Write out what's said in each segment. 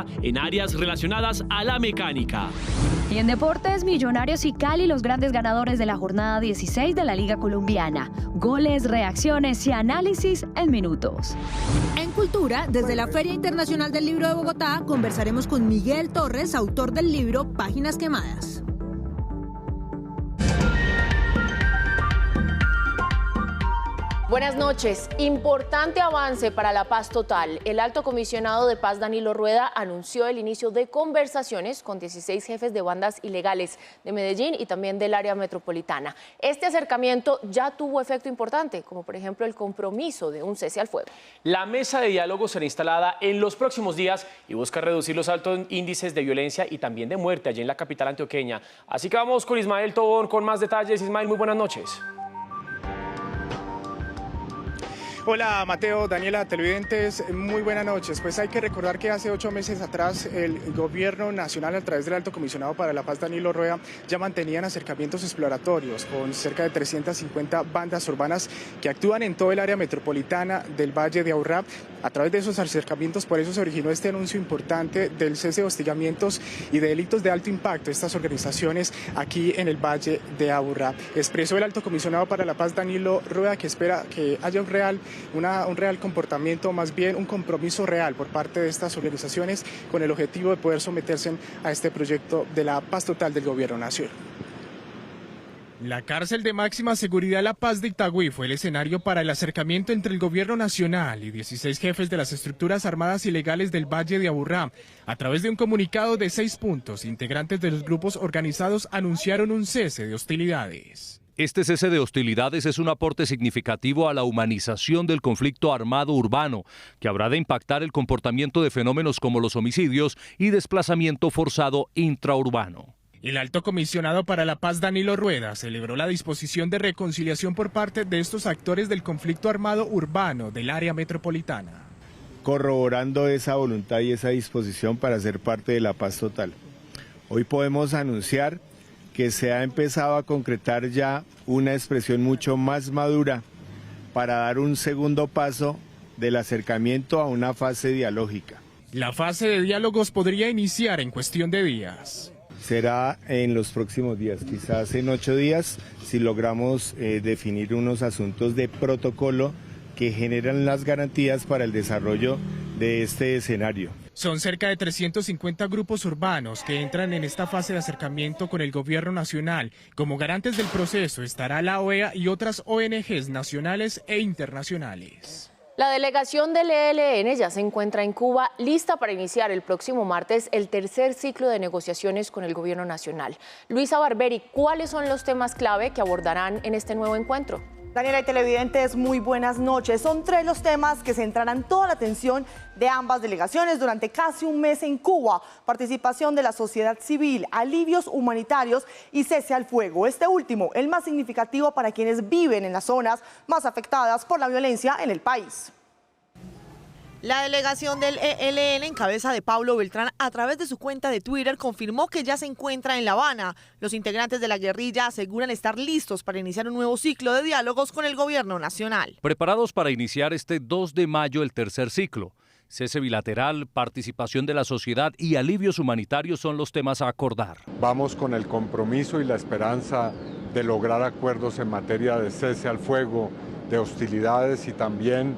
Colombia en áreas relacionadas a la mecánica. Y en deportes, Millonarios y Cali, los grandes ganadores de la jornada 16 de la Liga Colombiana. Goles, reacciones y análisis en minutos. En cultura, desde la Feria Internacional del Libro de Bogotá, conversaremos con Miguel Torres, autor del libro Páginas Quemadas. Buenas noches. Importante avance para la paz total. El alto comisionado de paz Danilo Rueda anunció el inicio de conversaciones con 16 jefes de bandas ilegales de Medellín y también del área metropolitana. Este acercamiento ya tuvo efecto importante, como por ejemplo el compromiso de un cese al fuego. La mesa de diálogo será instalada en los próximos días y busca reducir los altos índices de violencia y también de muerte allí en la capital antioqueña. Así que vamos con Ismael Tobón con más detalles. Ismael, muy buenas noches. Hola Mateo, Daniela, televidentes, muy buenas noches. Pues hay que recordar que hace 8 meses atrás el gobierno nacional a través del alto comisionado para la paz Danilo Rueda ya mantenían acercamientos exploratorios con cerca de 350 bandas urbanas que actúan en todo el área metropolitana del Valle de Aburrá. A través de esos acercamientos, por eso se originó este anuncio importante del cese de hostigamientos y de delitos de alto impacto, estas organizaciones aquí en el Valle de Aburrá. Expresó el alto comisionado para la paz Danilo Rueda que espera que haya un real comportamiento, más bien un compromiso real por parte de estas organizaciones con el objetivo de poder someterse a este proyecto de la paz total del gobierno nacional. La cárcel de máxima seguridad La Paz de Itagüí fue el escenario para el acercamiento entre el gobierno nacional y 16 jefes de las estructuras armadas ilegales del Valle de Aburrá. A través de un comunicado de 6 puntos, integrantes de los grupos organizados anunciaron un cese de hostilidades. Este cese de hostilidades es un aporte significativo a la humanización del conflicto armado urbano, que habrá de impactar el comportamiento de fenómenos como los homicidios y desplazamiento forzado intraurbano. El alto comisionado para la paz Danilo Rueda celebró la disposición de reconciliación por parte de estos actores del conflicto armado urbano del área metropolitana. Corroborando esa voluntad y esa disposición para ser parte de la paz total. Hoy podemos anunciar que se ha empezado a concretar ya una expresión mucho más madura para dar un segundo paso del acercamiento a una fase dialógica. La fase de diálogos podría iniciar en cuestión de días. Será en los próximos días, quizás en 8 días, si logramos definir unos asuntos de protocolo que generan las garantías para el desarrollo de este escenario. Son cerca de 350 grupos urbanos que entran en esta fase de acercamiento con el gobierno nacional. Como garantes del proceso estará la OEA y otras ONGs nacionales e internacionales. La delegación del ELN ya se encuentra en Cuba, lista para iniciar el próximo martes el tercer ciclo de negociaciones con el gobierno nacional. Luisa Barberi, ¿cuáles son los temas clave que abordarán en este nuevo encuentro? Daniela y televidentes, muy buenas noches. Son 3 los temas que centrarán toda la atención de ambas delegaciones durante casi un mes en Cuba. Participación de la sociedad civil, alivios humanitarios y cese al fuego. Este último, el más significativo para quienes viven en las zonas más afectadas por la violencia en el país. La delegación del ELN en cabeza de Pablo Beltrán a través de su cuenta de Twitter confirmó que ya se encuentra en La Habana. Los integrantes de la guerrilla aseguran estar listos para iniciar un nuevo ciclo de diálogos con el gobierno nacional. Preparados para iniciar este 2 de mayo el tercer ciclo. Cese bilateral, participación de la sociedad y alivios humanitarios son los temas a acordar. Vamos con el compromiso y la esperanza de lograr acuerdos en materia de cese al fuego, de hostilidades y también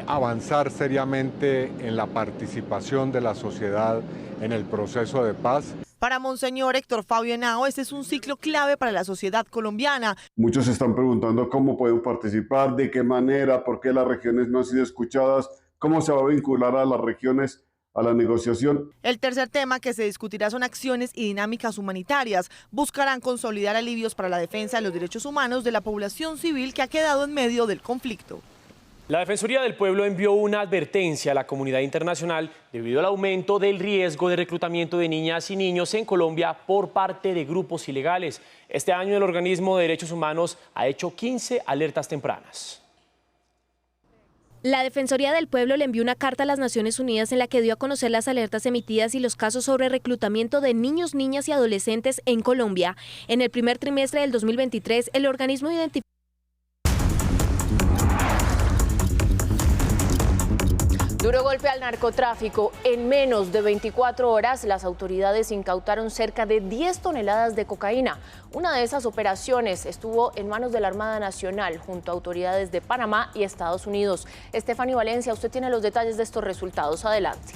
avanzar seriamente en la participación de la sociedad en el proceso de paz. Para Monseñor Héctor Fabio Henao, este es un ciclo clave para la sociedad colombiana. Muchos se están preguntando cómo pueden participar, de qué manera, por qué las regiones no han sido escuchadas, cómo se va a vincular a las regiones a la negociación. El tercer tema que se discutirá son acciones y dinámicas humanitarias. Buscarán consolidar alivios para la defensa de los derechos humanos de la población civil que ha quedado en medio del conflicto. La Defensoría del Pueblo envió una advertencia a la comunidad internacional debido al aumento del riesgo de reclutamiento de niñas y niños en Colombia por parte de grupos ilegales. Este año el organismo de derechos humanos ha hecho 15 alertas tempranas. La Defensoría del Pueblo le envió una carta a las Naciones Unidas en la que dio a conocer las alertas emitidas y los casos sobre reclutamiento de niños, niñas y adolescentes en Colombia. En el primer trimestre del 2023, el organismo identificó Duro golpe al narcotráfico. En menos de 24 horas, las autoridades incautaron cerca de 10 toneladas de cocaína. Una de esas operaciones estuvo en manos de la Armada Nacional, junto a autoridades de Panamá y Estados Unidos. Estefanía Valencia, usted tiene los detalles de estos resultados. Adelante.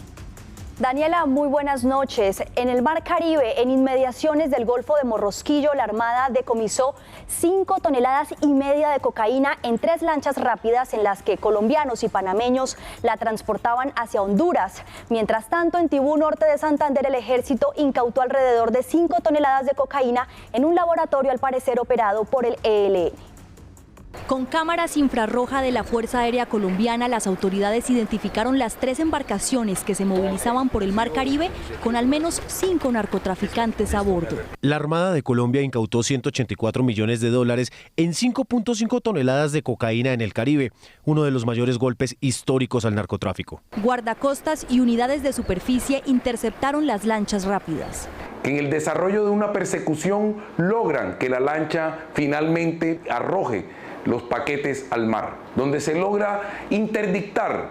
Daniela, muy buenas noches. En el Mar Caribe, en inmediaciones del Golfo de Morrosquillo, la Armada decomisó 5,5 toneladas de cocaína en 3 lanchas rápidas en las que colombianos y panameños la transportaban hacia Honduras. Mientras tanto, en Tibú, norte de Santander, el ejército incautó alrededor de 5 toneladas de cocaína en un laboratorio al parecer operado por el ELN. Con cámaras infrarroja de la Fuerza Aérea Colombiana, las autoridades identificaron las 3 embarcaciones que se movilizaban por el Mar Caribe con al menos 5 narcotraficantes a bordo. La Armada de Colombia incautó $184 millones en 5,5 toneladas de cocaína en el Caribe, uno de los mayores golpes históricos al narcotráfico. Guardacostas y unidades de superficie interceptaron las lanchas rápidas. En el desarrollo de una persecución logran que la lancha finalmente arroje los paquetes al mar, donde se logra interdictar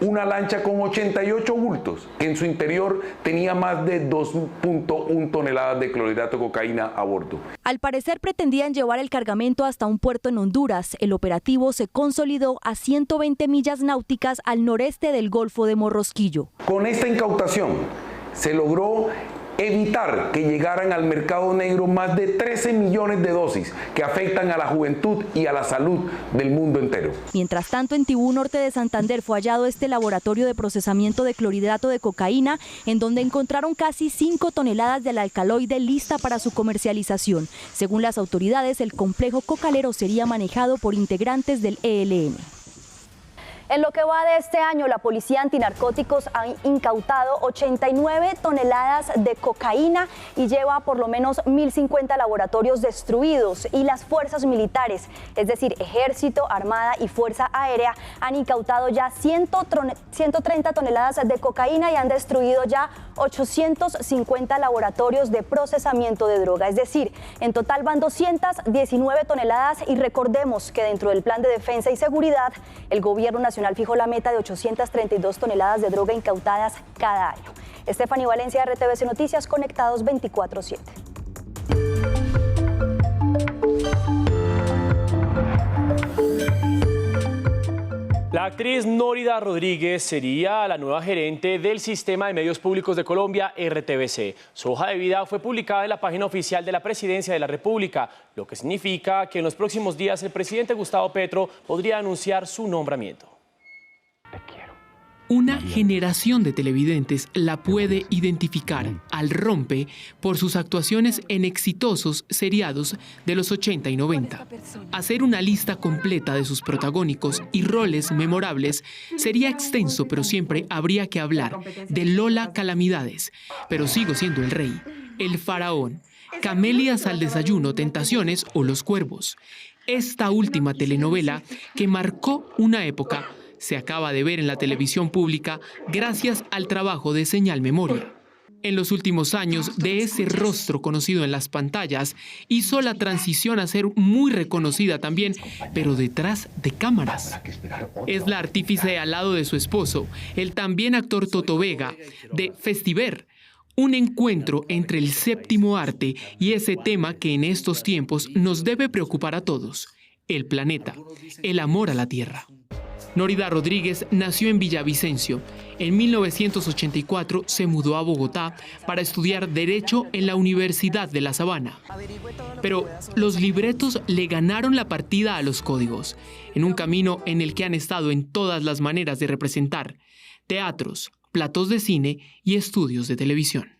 una lancha con 88 bultos, que en su interior tenía más de 2,1 toneladas de clorhidrato de cocaína a bordo. Al parecer pretendían llevar el cargamento hasta un puerto en Honduras. El operativo se consolidó a 120 millas náuticas al noreste del Golfo de Morrosquillo. Con esta incautación se logró evitar que llegaran al mercado negro más de 13 millones de dosis que afectan a la juventud y a la salud del mundo entero. Mientras tanto, en Tibú, norte de Santander, fue hallado este laboratorio de procesamiento de clorhidrato de cocaína, en donde encontraron casi 5 toneladas del alcaloide lista para su comercialización. Según las autoridades, el complejo cocalero sería manejado por integrantes del ELN. En lo que va de este año, la Policía Antinarcóticos ha incautado 89 toneladas de cocaína y lleva por lo menos 1.050 laboratorios destruidos. Y las fuerzas militares, es decir, Ejército, Armada y Fuerza Aérea, han incautado ya 130 toneladas de cocaína y han destruido ya 850 laboratorios de procesamiento de droga. Es decir, en total van 219 toneladas y recordemos que dentro del Plan de Defensa y Seguridad, el Gobierno Nacional fijó la meta de 832 toneladas de droga incautadas cada año. Estefanía Valencia, RTVC Noticias, conectados 24/7. La actriz Nórida Rodríguez sería la nueva gerente del Sistema de Medios Públicos de Colombia, RTVC. Su hoja de vida fue publicada en la página oficial de la Presidencia de la República, lo que significa que en los próximos días el presidente Gustavo Petro podría anunciar su nombramiento. Una generación de televidentes la puede identificar al rompe por sus actuaciones en exitosos seriados de los 80 y 90. Hacer una lista completa de sus protagónicos y roles memorables sería extenso, pero siempre habría que hablar de Lola Calamidades, pero sigo siendo el rey, el faraón, Camelias al desayuno, Tentaciones o Los Cuervos. Esta última telenovela, que marcó una época, se acaba de ver en la televisión pública gracias al trabajo de Señal Memoria. En los últimos años, de ese rostro conocido en las pantallas, hizo la transición a ser muy reconocida también, pero detrás de cámaras. Es la artífice al lado de su esposo, el también actor Toto Vega, de Festiver, un encuentro entre el séptimo arte y ese tema que en estos tiempos nos debe preocupar a todos, el planeta, el amor a la tierra. Nórida Rodríguez nació en Villavicencio. En 1984 se mudó a Bogotá para estudiar Derecho en la Universidad de La Sabana. Pero los libretos le ganaron la partida a los códigos, en un camino en el que han estado en todas las maneras de representar: teatros, platos de cine y estudios de televisión.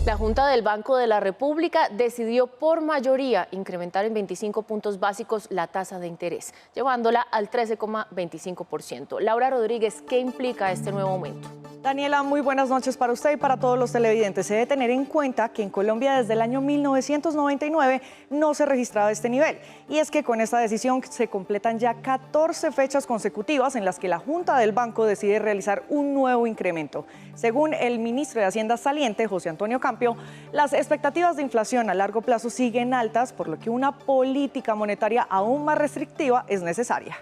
La Junta del Banco de la República decidió por mayoría incrementar en 25 puntos básicos la tasa de interés, llevándola al 13,25%. Laura Rodríguez, ¿qué implica este nuevo aumento? Daniela, muy buenas noches para usted y para todos los televidentes. Se debe tener en cuenta que en Colombia desde el año 1999 no se registraba este nivel. Y es que con esta decisión se completan ya 14 fechas consecutivas en las que la Junta del Banco decide realizar un nuevo incremento. Según el ministro de Hacienda saliente, José Antonio Campio, las expectativas de inflación a largo plazo siguen altas, por lo que una política monetaria aún más restrictiva es necesaria.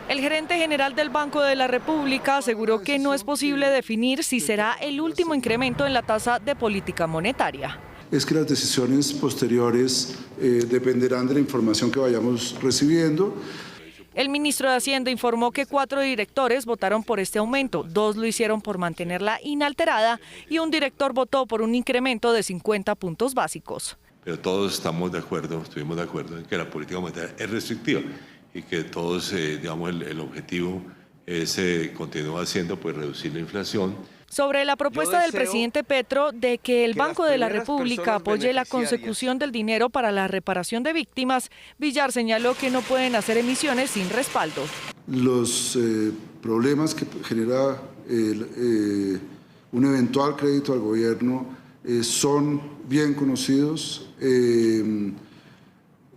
El gerente general del Banco de la República aseguró que no es posible definir si será el último incremento en la tasa de política monetaria. Es que las decisiones posteriores dependerán de la información que vayamos recibiendo. El ministro de Hacienda informó que 4 directores votaron por este aumento, 2 lo hicieron por mantenerla inalterada y un director votó por un incremento de 50 puntos básicos. Pero todos estuvimos de acuerdo en que la política monetaria es restrictiva y que todos, digamos, el objetivo es, continúa siendo pues reducir la inflación. Sobre la propuesta del presidente Petro de que el Banco de la República apoye la consecución del dinero para la reparación de víctimas, Villar señaló que no pueden hacer emisiones sin respaldo. Los problemas que genera un eventual crédito al gobierno son bien conocidos.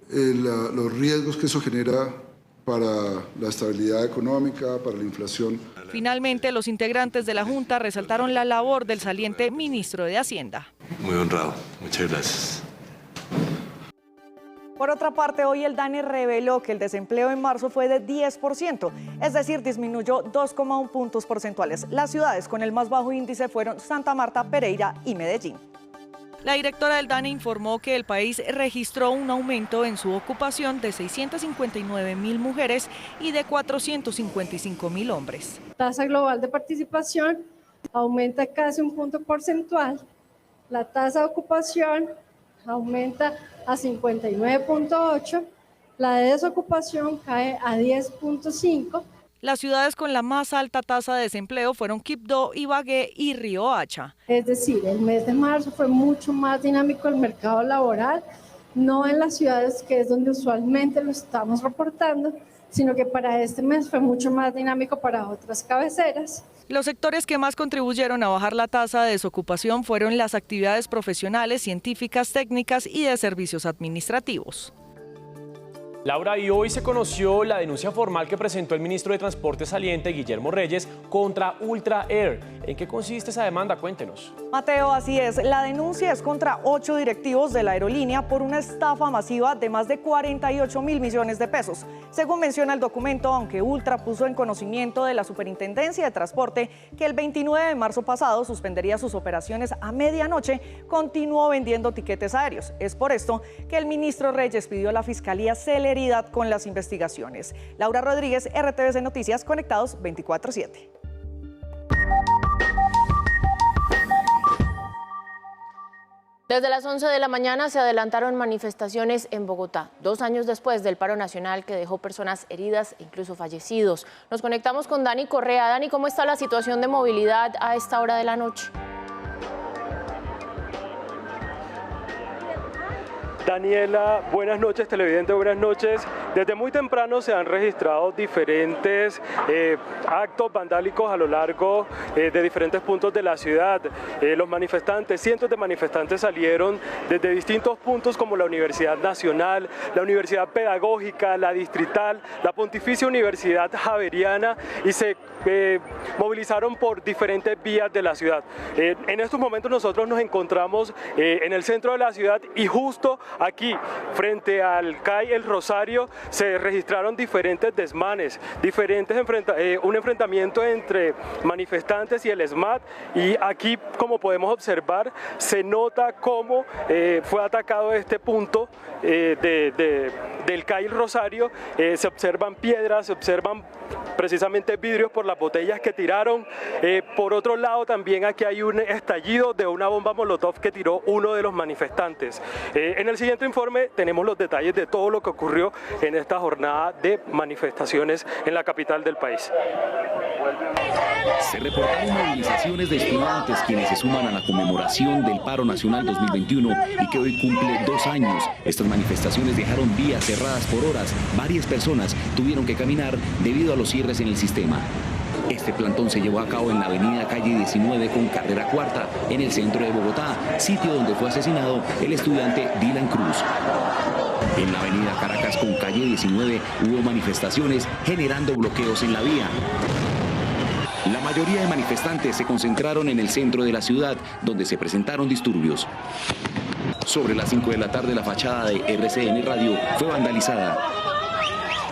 Los riesgos que eso genera para la estabilidad económica, para la inflación. Finalmente, los integrantes de la Junta resaltaron la labor del saliente ministro de Hacienda. Muy honrado, muchas gracias. Por otra parte, hoy el DANE reveló que el desempleo en marzo fue de 10%, es decir, disminuyó 2,1 puntos porcentuales. Las ciudades con el más bajo índice fueron Santa Marta, Pereira y Medellín. La directora del DANE informó que el país registró un aumento en su ocupación de 659.000 mujeres y de 455.000 hombres. La tasa global de participación aumenta casi un punto porcentual. La tasa de ocupación aumenta a 59.8, la de desocupación cae a 10.5. Las ciudades con la más alta tasa de desempleo fueron Quibdó, Ibagué y Riohacha. Es decir, el mes de marzo fue mucho más dinámico el mercado laboral, no en las ciudades que es donde usualmente lo estamos reportando, sino que para este mes fue mucho más dinámico para otras cabeceras. Los sectores que más contribuyeron a bajar la tasa de desocupación fueron las actividades profesionales, científicas, técnicas y de servicios administrativos. Laura, y hoy se conoció la denuncia formal que presentó el ministro de Transporte saliente, Guillermo Reyes, contra Ultra Air. ¿En qué consiste esa demanda? Cuéntenos. Mateo, así es. La denuncia es contra 8 directivos de la aerolínea por una estafa masiva de más de 48.000 millones de pesos. Según menciona el documento, aunque Ultra puso en conocimiento de la Superintendencia de Transporte que el 29 de marzo pasado suspendería sus operaciones a medianoche, continuó vendiendo tiquetes aéreos. Es por esto que el ministro Reyes pidió a la Fiscalía celeridad con las investigaciones. Laura Rodríguez, RTVC Noticias, conectados 24/7. Desde las 11 de la mañana se adelantaron manifestaciones en Bogotá, 2 años después del paro nacional que dejó personas heridas e incluso fallecidos. Nos conectamos con Dani Correa. Dani, ¿cómo está la situación de movilidad a esta hora de la noche? Daniela, buenas noches, televidente, buenas noches. Desde muy temprano se han registrado diferentes actos vandálicos a lo largo de diferentes puntos de la ciudad. Los manifestantes, cientos de manifestantes salieron desde distintos puntos como la Universidad Nacional, la Universidad Pedagógica, la Distrital, la Pontificia Universidad Javeriana y se movilizaron por diferentes vías de la ciudad. En estos momentos nosotros nos encontramos en el centro de la ciudad y justo aquí, frente al CAI El Rosario, se registraron diferentes desmanes, un enfrentamiento entre manifestantes y el SMAT, y aquí, como podemos observar, se nota cómo fue atacado este punto del CAI El Rosario. Se observan piedras, se observan precisamente vidrios por las botellas que tiraron. Por otro lado, también aquí hay un estallido de una bomba molotov que tiró uno de los manifestantes. En el siguiente informe tenemos los detalles de todo lo que ocurrió en esta jornada de manifestaciones en la capital del país. Se reportaron movilizaciones de estudiantes quienes se suman a la conmemoración del paro nacional 2021 y que hoy cumple 2 años. Estas manifestaciones dejaron vías cerradas por horas. Varias personas tuvieron que caminar debido a los cierres en el sistema. Este plantón se llevó a cabo en la avenida Calle 19 con carrera cuarta, en el centro de Bogotá, sitio donde fue asesinado el estudiante Dylan Cruz. En la avenida Caracas con Calle 19 hubo manifestaciones generando bloqueos en la vía. La mayoría de manifestantes se concentraron en el centro de la ciudad, donde se presentaron disturbios. Sobre las 5 de la tarde, la fachada de RCN Radio fue vandalizada.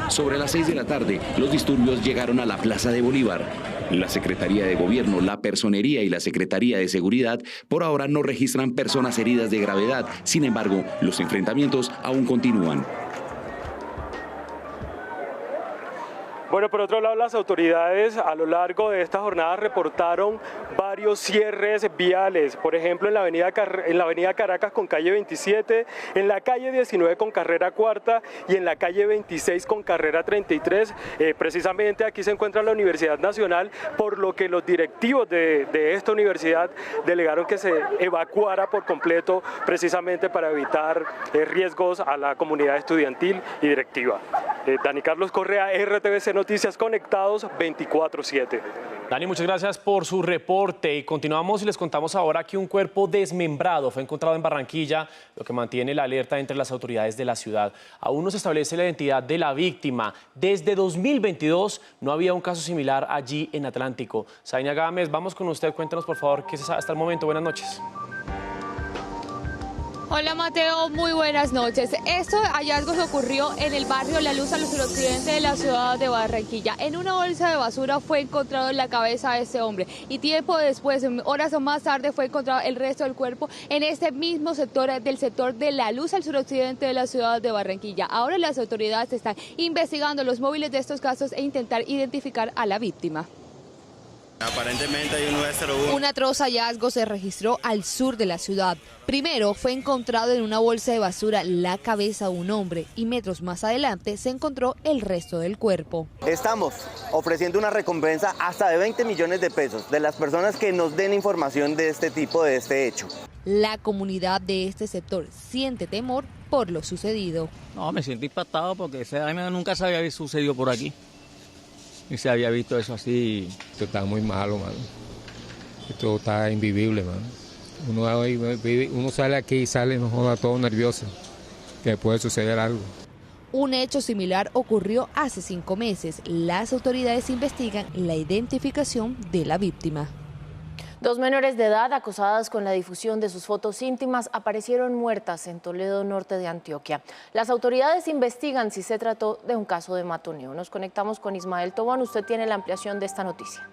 Sobre las 6 de la tarde, los disturbios llegaron a la Plaza de Bolívar. La Secretaría de Gobierno, la Personería y la Secretaría de Seguridad por ahora no registran personas heridas de gravedad. Sin embargo, los enfrentamientos aún continúan. Bueno, por otro lado, las autoridades a lo largo de esta jornada reportaron varios cierres viales, por ejemplo en la avenida Caracas con calle 27, en la calle 19 con carrera cuarta y en la calle 26 con carrera 33. Precisamente aquí se encuentra la Universidad Nacional, por lo que los directivos de esta universidad delegaron que se evacuara por completo, precisamente para evitar riesgos a la comunidad estudiantil y directiva. Dani Carlos Correa, RTVC Noticias, conectados 24/7. Dani, muchas gracias por su reporte y continuamos y les contamos ahora que un cuerpo desmembrado fue encontrado en Barranquilla, lo que mantiene la alerta entre las autoridades de la ciudad. Aún no se establece la identidad de la víctima. Desde 2022 no había un caso similar allí en Atlántico. Zaina Gámez, vamos con usted, cuéntenos por favor qué se sabe hasta el momento. Buenas noches. Hola Mateo, muy buenas noches. Este hallazgo se ocurrió en el barrio La Luz al suroccidente de la ciudad de Barranquilla. En una bolsa de basura fue encontrado la cabeza de este hombre y tiempo después, horas o más tarde, fue encontrado el resto del cuerpo en este mismo sector, del sector de La Luz al suroccidente de la ciudad de Barranquilla. Ahora las autoridades están investigando los móviles de estos casos e intentar identificar a la víctima. Aparentemente hay un 901. Un atroz hallazgo se registró al sur de la ciudad. Primero fue encontrado en una bolsa de basura la cabeza de un hombre y metros más adelante se encontró el resto del cuerpo. Estamos ofreciendo una recompensa hasta de 20 millones de pesos de las personas que nos den información de este tipo, de este hecho. La comunidad de este sector siente temor por lo sucedido. No, me siento impactado porque ese daño nunca se había sucedido por aquí. Y se había visto eso así. Esto está muy malo, mano. Esto está invivible, mano. Uno sale aquí y sale, nos joda todo nervioso, que puede suceder algo. Un hecho similar ocurrió hace 5 meses. Las autoridades investigan la identificación de la víctima. 2 menores de edad acosadas con la difusión de sus fotos íntimas aparecieron muertas en Toledo, norte de Antioquia. Las autoridades investigan si se trató de un caso de matoneo. Nos conectamos con Ismael Tobón. Usted tiene la ampliación de esta noticia.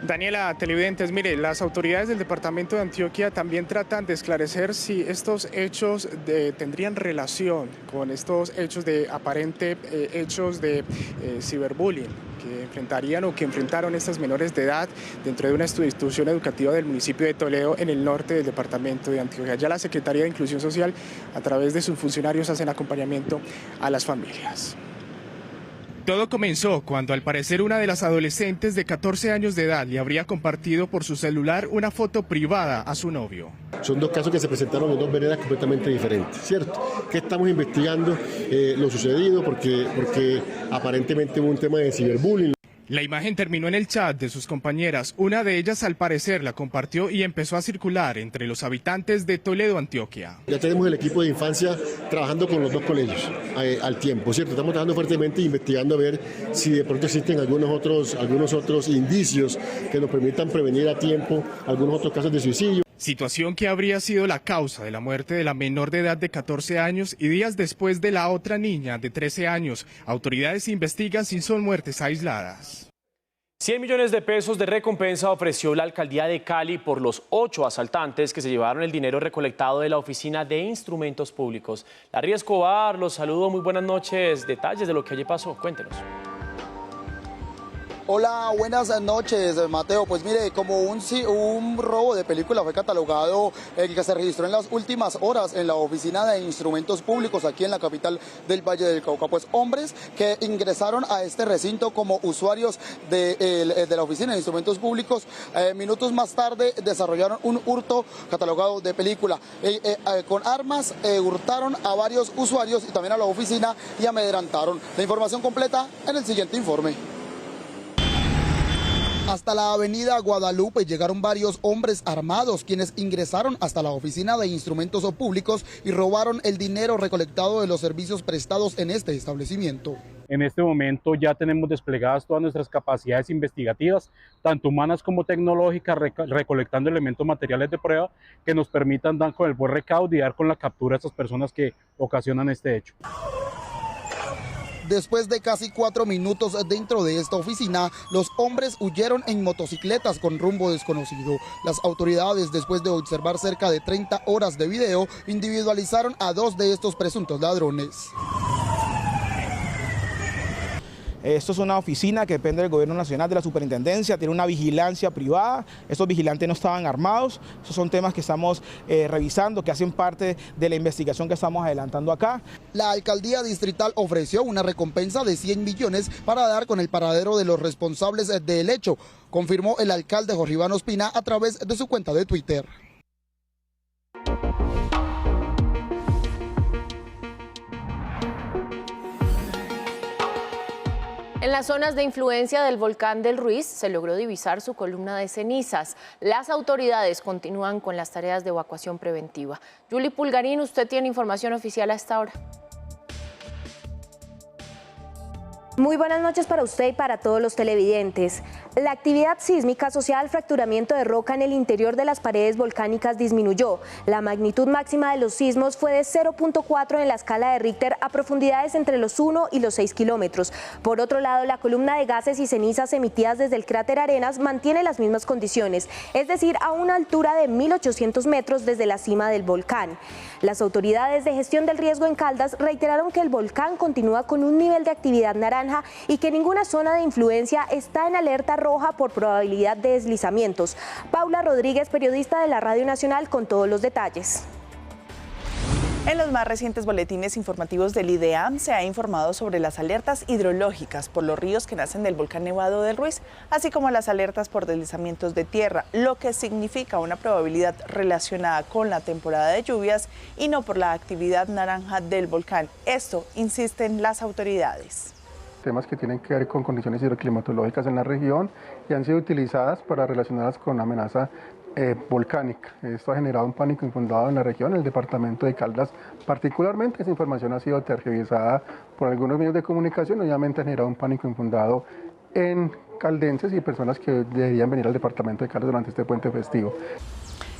Daniela, televidentes, mire, las autoridades del departamento de Antioquia también tratan de esclarecer si estos hechos tendrían relación con estos hechos de hechos de ciberbullying que enfrentarían o que enfrentaron estas menores de edad dentro de una institución educativa del municipio de Toledo en el norte del departamento de Antioquia. Ya la Secretaría de Inclusión Social, a través de sus funcionarios, hacen acompañamiento a las familias. Todo comenzó cuando al parecer una de las adolescentes de 14 años de edad le habría compartido por su celular una foto privada a su novio. Son 2 casos que se presentaron en 2 veredas completamente diferentes, ¿cierto? Que estamos investigando lo sucedido porque aparentemente hubo un tema de ciberbullying. La imagen terminó en el chat de sus compañeras. Una de ellas al parecer la compartió y empezó a circular entre los habitantes de Toledo, Antioquia. Ya tenemos el equipo de infancia trabajando con los 2 colegios al tiempo, ¿cierto? Estamos trabajando fuertemente e investigando a ver si de pronto existen algunos otros indicios que nos permitan prevenir a tiempo algunos otros casos de suicidio. Situación que habría sido la causa de la muerte de la menor de edad de 14 años y días después de la otra niña de 13 años. Autoridades investigan si son muertes aisladas. 100 millones de pesos de recompensa ofreció la alcaldía de Cali por los 8 asaltantes que se llevaron el dinero recolectado de la Oficina de Instrumentos Públicos. Larry Escobar, los saludo, muy buenas noches. Detalles de lo que allí pasó, cuéntenos. Hola, buenas noches, Mateo. Pues mire, como un robo de película fue catalogado el que se registró en las últimas horas en la Oficina de Instrumentos Públicos aquí en la capital del Valle del Cauca. Pues hombres que ingresaron a este recinto como usuarios de la Oficina de Instrumentos Públicos, minutos más tarde desarrollaron un hurto catalogado de película. Con armas hurtaron a varios usuarios y también a la oficina y amedrentaron. La información completa en el siguiente informe. Hasta la avenida Guadalupe llegaron varios hombres armados quienes ingresaron hasta la oficina de instrumentos públicos y robaron el dinero recolectado de los servicios prestados en este establecimiento. En este momento ya tenemos desplegadas todas nuestras capacidades investigativas, tanto humanas como tecnológicas, recolectando elementos materiales de prueba que nos permitan dar con el buen recaudo y dar con la captura a estas personas que ocasionan este hecho. Después de casi 4 minutos dentro de esta oficina, los hombres huyeron en motocicletas con rumbo desconocido. Las autoridades, después de observar cerca de 30 horas de video, individualizaron a 2 de estos presuntos ladrones. Esto es una oficina que depende del Gobierno Nacional, de la Superintendencia, tiene una vigilancia privada. Estos vigilantes no estaban armados. Esos son temas que estamos revisando, que hacen parte de la investigación que estamos adelantando acá. La alcaldía distrital ofreció una recompensa de 100 millones para dar con el paradero de los responsables del hecho, confirmó el alcalde Jorge Iván Ospina a través de su cuenta de Twitter. En las zonas de influencia del volcán del Ruiz se logró divisar su columna de cenizas. Las autoridades continúan con las tareas de evacuación preventiva. Yuli Pulgarín, usted tiene información oficial a esta hora. Muy buenas noches para usted y para todos los televidentes. La actividad sísmica asociada al fracturamiento de roca en el interior de las paredes volcánicas disminuyó. La magnitud máxima de los sismos fue de 0.4 en la escala de Richter a profundidades entre los 1 y los 6 kilómetros. Por otro lado, la columna de gases y cenizas emitidas desde el cráter Arenas mantiene las mismas condiciones, es decir, a una altura de 1.800 metros desde la cima del volcán. Las autoridades de gestión del riesgo en Caldas reiteraron que el volcán continúa con un nivel de actividad naranja y que ninguna zona de influencia está en alerta roja por probabilidad de deslizamientos. Paula Rodríguez, periodista de la Radio Nacional, con todos los detalles. En los más recientes boletines informativos del IDEAM se ha informado sobre las alertas hidrológicas por los ríos que nacen del volcán Nevado del Ruiz, así como las alertas por deslizamientos de tierra, lo que significa una probabilidad relacionada con la temporada de lluvias y no por la actividad naranja del volcán. Esto insisten las autoridades. Temas que tienen que ver con condiciones hidroclimatológicas en la región y han sido utilizadas para relacionarlas con amenaza volcánica. Esto ha generado un pánico infundado en la región, en el departamento de Caldas particularmente. Esa información ha sido tergiversada por algunos medios de comunicación y obviamente ha generado un pánico infundado en caldenses y personas que deberían venir al departamento de Caldas durante este puente festivo.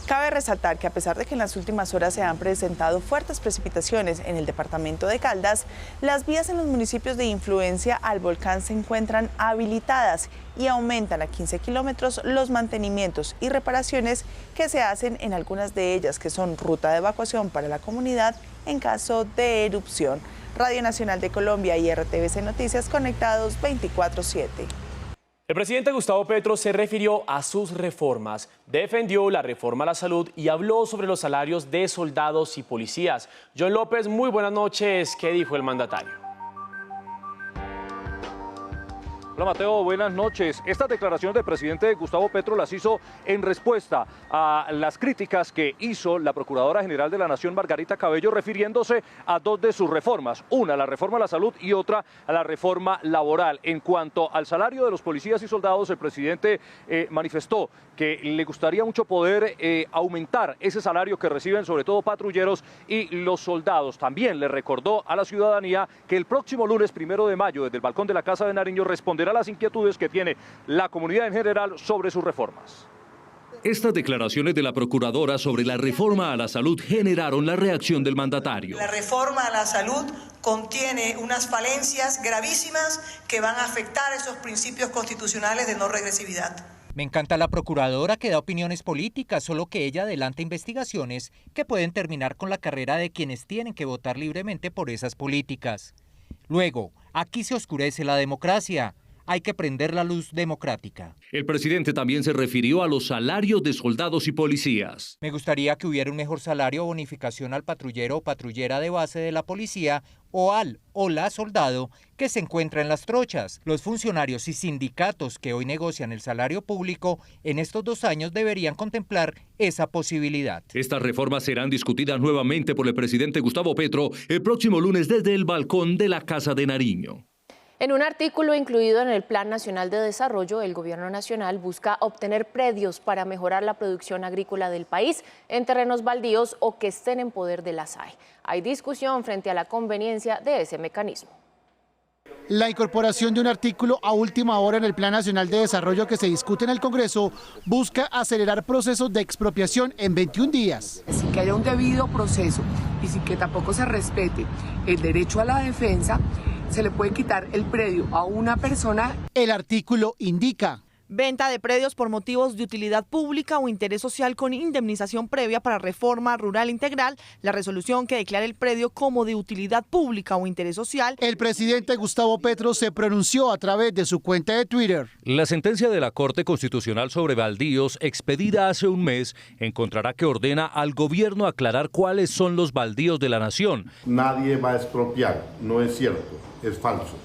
Cabe resaltar que a pesar de que en las últimas horas se han presentado fuertes precipitaciones en el departamento de Caldas, las vías en los municipios de influencia al volcán se encuentran habilitadas y aumentan a 15 kilómetros los mantenimientos y reparaciones que se hacen en algunas de ellas, que son ruta de evacuación para la comunidad en caso de erupción. Radio Nacional de Colombia y RTVC Noticias conectados 24/7. El presidente Gustavo Petro se refirió a sus reformas, defendió la reforma a la salud y habló sobre los salarios de soldados y policías. John López, muy buenas noches. ¿Qué dijo el mandatario? Hola Mateo, buenas noches. Estas declaraciones del presidente Gustavo Petro las hizo en respuesta a las críticas que hizo la Procuradora General de la Nación, Margarita Cabello, refiriéndose a 2 de sus reformas. Una, la reforma a la salud, y otra, a la reforma laboral. En cuanto al salario de los policías y soldados, el presidente manifestó que le gustaría mucho poder aumentar ese salario que reciben sobre todo patrulleros y los soldados. También le recordó a la ciudadanía que el próximo lunes 1 de mayo, desde el balcón de la Casa de Nariño, responderá a las inquietudes que tiene la comunidad en general sobre sus reformas. Estas declaraciones de la Procuradora sobre la reforma a la salud generaron la reacción del mandatario. La reforma a la salud contiene unas falencias gravísimas que van a afectar esos principios constitucionales de no regresividad. Me encanta la Procuradora que da opiniones políticas, solo que ella adelanta investigaciones que pueden terminar con la carrera de quienes tienen que votar libremente por esas políticas. Luego, aquí se oscurece la democracia. Hay que prender la luz democrática. El presidente también se refirió a los salarios de soldados y policías. Me gustaría que hubiera un mejor salario o bonificación al patrullero o patrullera de base de la policía o al o la soldado que se encuentra en las trochas. Los funcionarios y sindicatos que hoy negocian el salario público en estos 2 años deberían contemplar esa posibilidad. Estas reformas serán discutidas nuevamente por el presidente Gustavo Petro el próximo lunes desde el balcón de la Casa de Nariño. En un artículo incluido en el Plan Nacional de Desarrollo, el Gobierno Nacional busca obtener predios para mejorar la producción agrícola del país en terrenos baldíos o que estén en poder de la SAE. Hay discusión frente a la conveniencia de ese mecanismo. La incorporación de un artículo a última hora en el Plan Nacional de Desarrollo que se discute en el Congreso busca acelerar procesos de expropiación en 21 días. Sin que haya un debido proceso y sin que tampoco se respete el derecho a la defensa, se le puede quitar el predio a una persona. El artículo indica: venta de predios por motivos de utilidad pública o interés social con indemnización previa para reforma rural integral, la resolución que declare el predio como de utilidad pública o interés social. El presidente Gustavo Petro se pronunció a través de su cuenta de Twitter. La sentencia de la Corte Constitucional sobre baldíos, expedida hace un mes, encontrará que ordena al gobierno aclarar cuáles son los baldíos de la nación. Nadie va a expropiar, no es cierto, es falso.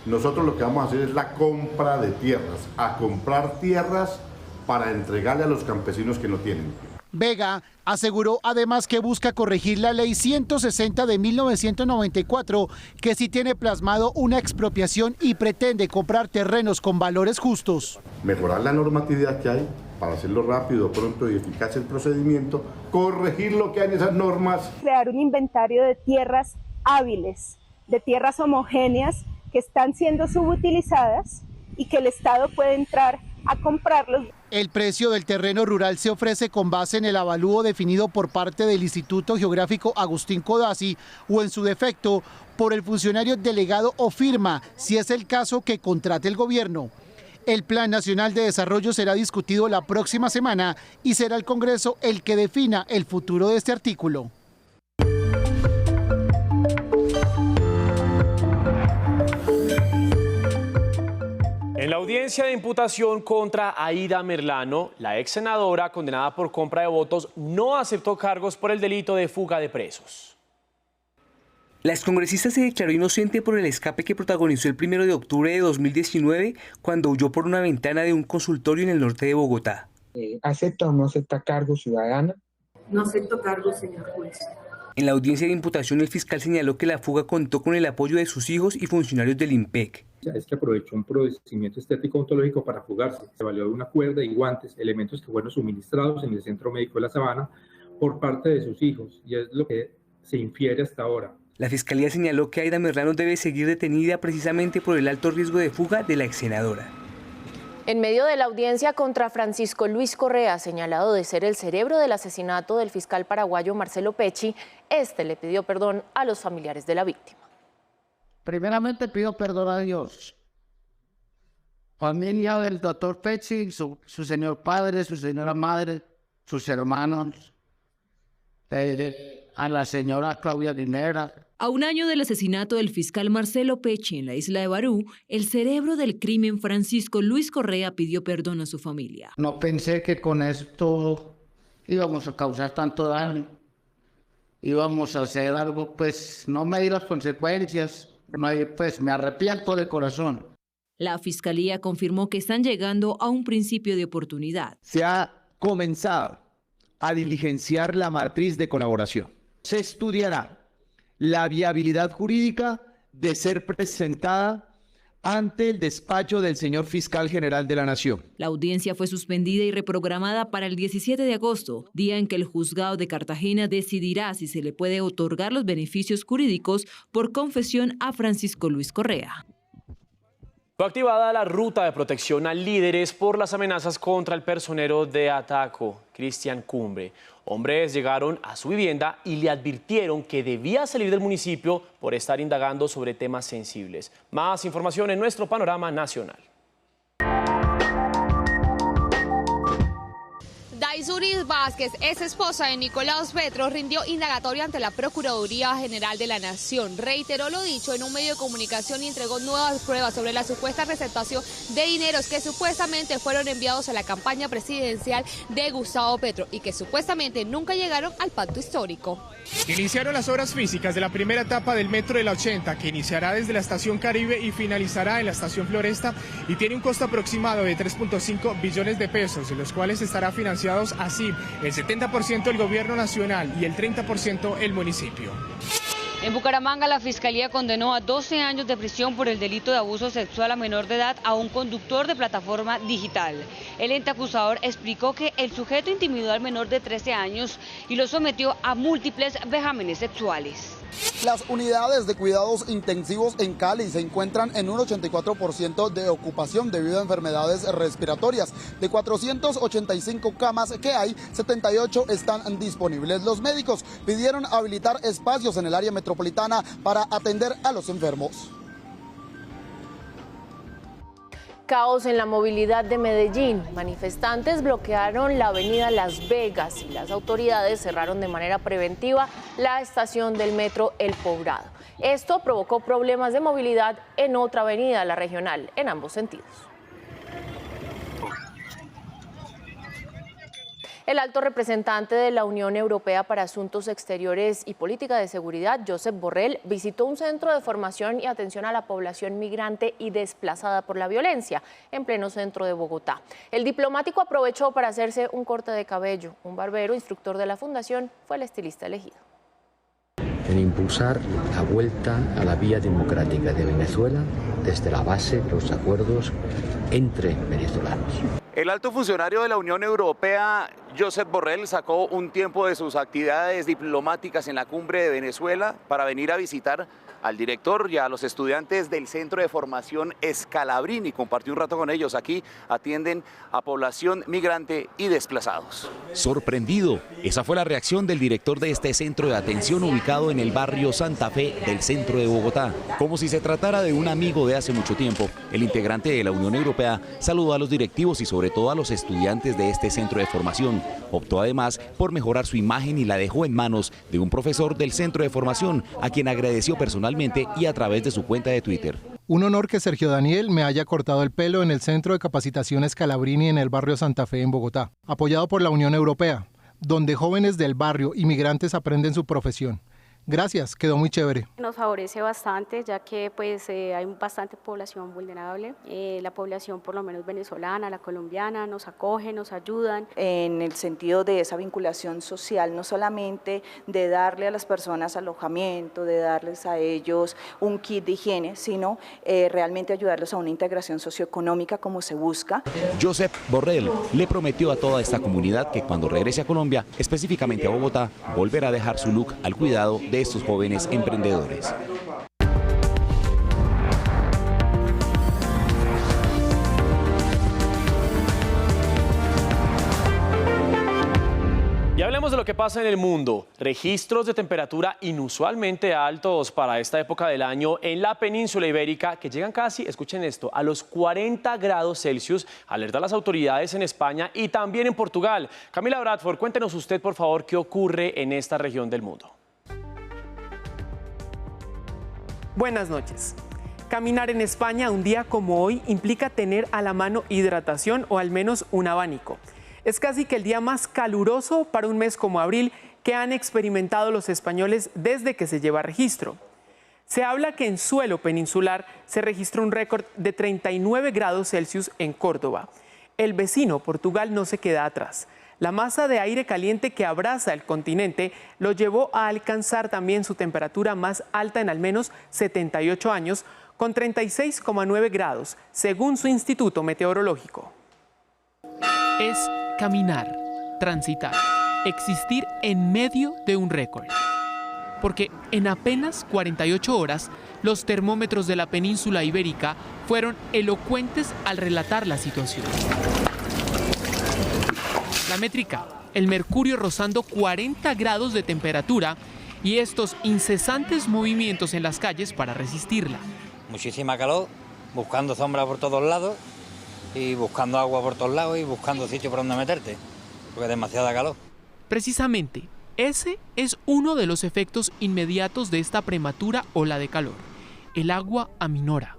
Nosotros lo que vamos a hacer es la compra de tierras, a comprar tierras para entregarle a los campesinos que no tienen. Vega aseguró además que busca corregir la ley 160 de 1994, que sí tiene plasmado una expropiación y pretende comprar terrenos con valores justos. Mejorar la normatividad que hay para hacerlo rápido, pronto y eficaz el procedimiento, corregir lo que hay en esas normas. Crear un inventario de tierras hábiles, de tierras homogéneas, que están siendo subutilizadas y que el Estado puede entrar a comprarlos. El precio del terreno rural se ofrece con base en el avalúo definido por parte del Instituto Geográfico Agustín Codazzi o en su defecto por el funcionario delegado o firma, si es el caso que contrate el gobierno. El Plan Nacional de Desarrollo será discutido la próxima semana y será el Congreso el que defina el futuro de este artículo. En la audiencia de imputación contra Aida Merlano, la ex senadora condenada por compra de votos no aceptó cargos por el delito de fuga de presos. La excongresista se declaró inocente por el escape que protagonizó el 1 de octubre de 2019 cuando huyó por una ventana de un consultorio en el norte de Bogotá. ¿Acepta o no acepta cargo ciudadana? No acepto cargo, señor juez. En la audiencia de imputación, el fiscal señaló que la fuga contó con el apoyo de sus hijos y funcionarios del IMPEC. Es que aprovechó un procedimiento estético ontológico para fugarse. Se valió de una cuerda y guantes, elementos que fueron suministrados en el Centro Médico de La Sabana por parte de sus hijos, y es lo que se infiere hasta ahora. La fiscalía señaló que Aida Merlano debe seguir detenida precisamente por el alto riesgo de fuga de la ex senadora. En medio de la audiencia contra Francisco Luis Correa, señalado de ser el cerebro del asesinato del fiscal paraguayo Marcelo Pecci, este le pidió perdón a los familiares de la víctima. Primeramente pido perdón a Dios, familia del doctor Pecci, su señor padre, su señora madre, sus hermanos, a la señora Claudia Dinera. A un año del asesinato del fiscal Marcelo Pecci en la isla de Barú, el cerebro del crimen Francisco Luis Correa pidió perdón a su familia. No pensé que con esto íbamos a causar tanto daño, íbamos a hacer algo, pues no me di las consecuencias, pues me arrepiento de corazón. La fiscalía confirmó que están llegando a un principio de oportunidad. Se ha comenzado a diligenciar la matriz de colaboración. Se estudiará la viabilidad jurídica de ser presentada ante el despacho del señor fiscal general de la Nación. La audiencia fue suspendida y reprogramada para el 17 de agosto, día en que el juzgado de Cartagena decidirá si se le puede otorgar los beneficios jurídicos por confesión a Francisco Luis Correa. Fue activada la ruta de protección a líderes por las amenazas contra el personero de Ataco, Cristian Cumbre. Hombres llegaron a su vivienda y le advirtieron que debía salir del municipio por estar indagando sobre temas sensibles. Más información en nuestro panorama nacional. Daisuris Vázquez, ex esposa de Nicolás Petro, rindió indagatoria ante la Procuraduría General de la Nación. Reiteró lo dicho en un medio de comunicación y entregó nuevas pruebas sobre la supuesta receptación de dineros que supuestamente fueron enviados a la campaña presidencial de Gustavo Petro y que supuestamente nunca llegaron al pacto histórico. Iniciaron las obras físicas de la primera etapa del Metro de la 80, que iniciará desde la Estación Caribe y finalizará en la Estación Floresta, y tiene un costo aproximado de 3.5 billones de pesos, de los cuales estará financiados así el 70% el gobierno nacional y el 30% el municipio. En Bucaramanga, la Fiscalía condenó a 12 años de prisión por el delito de abuso sexual a menor de edad a un conductor de plataforma digital. El ente acusador explicó que el sujeto intimidó al menor de 13 años y lo sometió a múltiples vejámenes sexuales. Las unidades de cuidados intensivos en Cali se encuentran en un 84% de ocupación debido a enfermedades respiratorias. De 485 camas que hay, 78 están disponibles. Los médicos pidieron habilitar espacios en el área metropolitana para atender a los enfermos. Caos en la movilidad de Medellín. Manifestantes bloquearon la avenida Las Vegas y las autoridades cerraron de manera preventiva la estación del metro El Poblado. Esto provocó problemas de movilidad en otra avenida, la regional, en ambos sentidos. El alto representante de la Unión Europea para Asuntos Exteriores y Política de Seguridad, Josep Borrell, visitó un centro de formación y atención a la población migrante y desplazada por la violencia en pleno centro de Bogotá. El diplomático aprovechó para hacerse un corte de cabello. Un barbero, instructor de la fundación, fue el estilista elegido. En impulsar la vuelta a la vía democrática de Venezuela desde la base de los acuerdos entre venezolanos. El alto funcionario de la Unión Europea, Josep Borrell, sacó un tiempo de sus actividades diplomáticas en la cumbre de Venezuela para venir a visitar al director y a los estudiantes del Centro de Formación Scalabrini. Compartió un rato con ellos. Aquí atienden a población migrante y desplazados. Sorprendido, esa fue la reacción del director de este centro de atención ubicado en el barrio Santa Fe del centro de Bogotá. Como si se tratara de un amigo de hace mucho tiempo, el integrante de la Unión Europea saludó a los directivos y sobre todo a los estudiantes de este centro de formación. Optó además por mejorar su imagen y la dejó en manos de un profesor del centro de formación, a quien agradeció personalmente y a través de su cuenta de Twitter. Un honor que Sergio Daniel me haya cortado el pelo en el Centro de Capacitación Scalabrini en el barrio Santa Fe en Bogotá, apoyado por la Unión Europea, donde jóvenes del barrio y migrantes aprenden su profesión. Gracias, quedó muy chévere. Nos favorece bastante, ya que hay bastante población vulnerable. La población, por lo menos venezolana, la colombiana, nos acoge, nos ayudan. En el sentido de esa vinculación social, no solamente de darle a las personas alojamiento, de darles a ellos un kit de higiene, sino realmente ayudarlos a una integración socioeconómica como se busca. Josep Borrell le prometió a toda esta comunidad que cuando regrese a Colombia, específicamente a Bogotá, volverá a dejar su look al cuidado de estos jóvenes emprendedores. Y hablemos de lo que pasa en el mundo. Registros de temperatura inusualmente altos para esta época del año en la península ibérica que llegan casi, escuchen esto, a los 40 grados Celsius, alerta a las autoridades en España y también en Portugal. Camila Bradford, cuéntenos usted por favor qué ocurre en esta región del mundo. Buenas noches. Caminar en España un día como hoy implica tener a la mano hidratación o al menos un abanico. Es casi que el día más caluroso para un mes como abril que han experimentado los españoles desde que se lleva registro. Se habla que en suelo peninsular se registró un récord de 39 grados Celsius en Córdoba. El vecino Portugal no se queda atrás. La masa de aire caliente que abraza el continente lo llevó a alcanzar también su temperatura más alta en al menos 78 años, con 36,9 grados, según su instituto meteorológico. Es caminar, transitar, existir en medio de un récord. Porque en apenas 48 horas, los termómetros de la península ibérica fueron elocuentes al relatar la situación. La métrica, el mercurio rozando 40 grados de temperatura y estos incesantes movimientos en las calles para resistirla. Muchísima calor, buscando sombra por todos lados y buscando agua por todos lados y buscando sitio por donde meterte, porque es demasiada calor. Precisamente, ese es uno de los efectos inmediatos de esta prematura ola de calor. El agua aminora.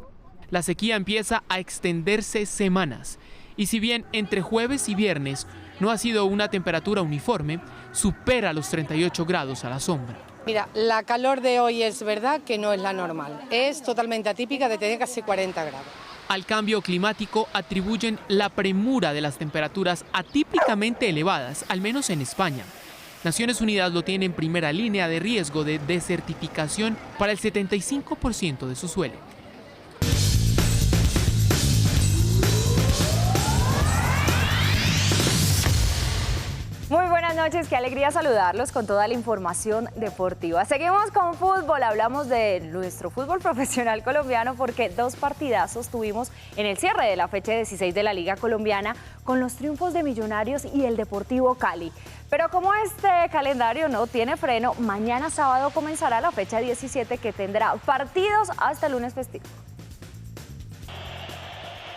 La sequía empieza a extenderse semanas y si bien entre jueves y viernes no ha sido una temperatura uniforme, supera los 38 grados a la sombra. Mira, la calor de hoy es verdad que no es la normal, es totalmente atípica de tener casi 40 grados. Al cambio climático atribuyen la premura de las temperaturas atípicamente elevadas, al menos en España. Naciones Unidas lo tiene en primera línea de riesgo de desertificación para el 75% de su suelo. Muy buenas noches, qué alegría saludarlos con toda la información deportiva. Seguimos con fútbol, hablamos de nuestro fútbol profesional colombiano porque 2 partidazos tuvimos en el cierre de la fecha 16 de la Liga Colombiana con los triunfos de Millonarios y el Deportivo Cali. Pero como este calendario no tiene freno, mañana sábado comenzará la fecha 17 que tendrá partidos hasta el lunes festivo.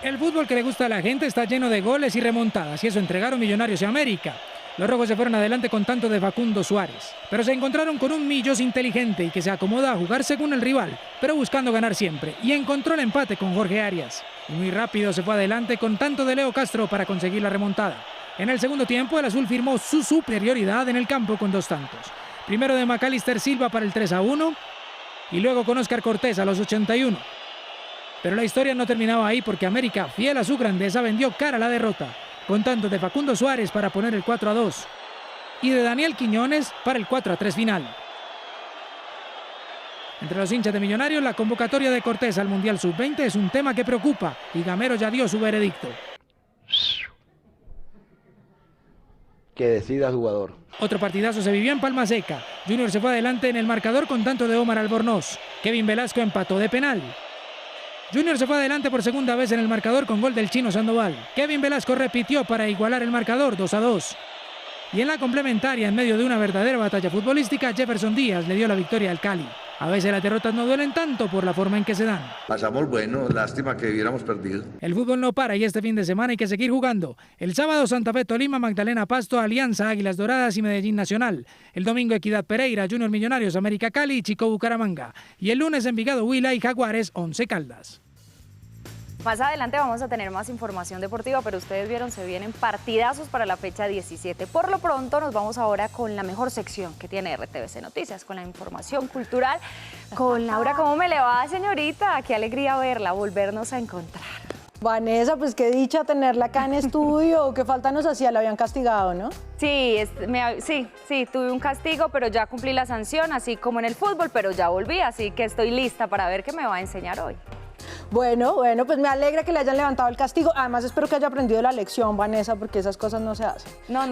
El fútbol que le gusta a la gente está lleno de goles y remontadas y eso entregaron Millonarios y América. Los rojos se fueron adelante con tanto de Facundo Suárez, pero se encontraron con un Millos inteligente y que se acomoda a jugar según el rival, pero buscando ganar siempre, y encontró el empate con Jorge Arias. Y muy rápido se fue adelante con tanto de Leo Castro para conseguir la remontada. En el segundo tiempo el azul firmó su superioridad en el campo con 2 tantos. Primero de Macalister Silva para el 3-1 y luego con Óscar Cortés a los 81. Pero la historia no terminaba ahí porque América, fiel a su grandeza, vendió cara a la derrota, con tanto de Facundo Suárez para poner el 4-2 y de Daniel Quiñones para el 4-3 final. Entre los hinchas de Millonarios, la convocatoria de Cortés al Mundial Sub-20 es un tema que preocupa y Gamero ya dio su veredicto. Que decida el jugador. Otro partidazo se vivió en Palma Seca. Junior se fue adelante en el marcador con tanto de Omar Albornoz. Kevin Velasco empató de penal. Junior se fue adelante por segunda vez en el marcador con gol del Chino Sandoval. Kevin Velasco repitió para igualar el marcador 2-2. Y en la complementaria, en medio de una verdadera batalla futbolística, Jefferson Díaz le dio la victoria al Cali. A veces las derrotas no duelen tanto por la forma en que se dan. Pasamos bueno, lástima que hubiéramos perdido. El fútbol no para y este fin de semana hay que seguir jugando. El sábado Santa Fe, Tolima, Magdalena, Pasto, Alianza, Águilas Doradas y Medellín Nacional. El domingo Equidad Pereira, Junior Millonarios, América Cali y Chico Bucaramanga. Y el lunes Envigado Huila y Jaguares, Once Caldas. Más adelante vamos a tener más información deportiva, pero ustedes vieron, se vienen partidazos para la fecha 17. Por lo pronto nos vamos ahora con la mejor sección que tiene RTVC Noticias, con la información cultural. Con Laura, ¿cómo me le va, señorita? Qué alegría verla, volvernos a encontrar. Vanessa, pues qué dicha tenerla acá en estudio. ¿Qué falta nos hacía? La habían castigado, ¿no? Sí, sí, tuve un castigo, pero ya cumplí la sanción, así como en el fútbol, pero ya volví, así que estoy lista para ver qué me va a enseñar hoy. Bueno, pues me alegra que le hayan levantado el castigo. Además, espero que haya aprendido la lección, Vanessa, porque esas cosas no se hacen. No.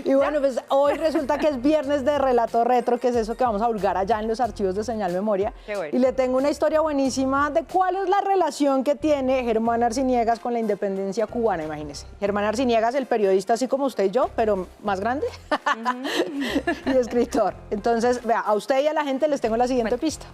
Y bueno, pues hoy resulta que es viernes de Relato Retro, que es eso que vamos a hurgar allá en los archivos de Señal Memoria. Qué bueno. Y le tengo una historia buenísima de cuál es la relación que tiene Germán Arciniegas con la independencia cubana, imagínese. Germán Arciniegas, el periodista así como usted y yo, pero más grande, y escritor. Entonces, vea, a usted y a la gente les tengo la siguiente pista.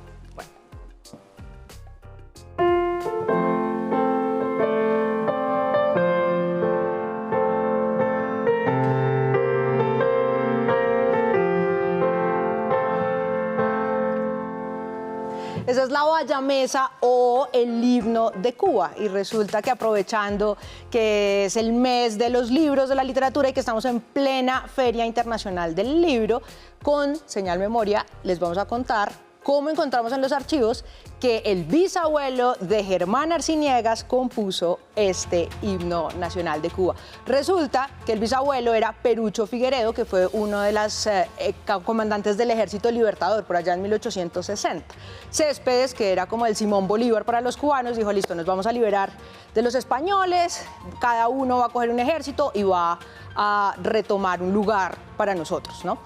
Esa es la bayamesa o el himno de Cuba y resulta que aprovechando que es el mes de los libros de la literatura y que estamos en plena Feria Internacional del Libro, con Señal Memoria les vamos a contar cómo encontramos en los archivos que el bisabuelo de Germán Arciniegas compuso este himno nacional de Cuba. Resulta que el bisabuelo era Perucho Figueredo, que fue uno de los comandantes del Ejército Libertador por allá en 1860. Céspedes, que era como el Simón Bolívar para los cubanos, dijo, listo, nos vamos a liberar de los españoles, cada uno va a coger un ejército y va a retomar un lugar para nosotros, ¿no?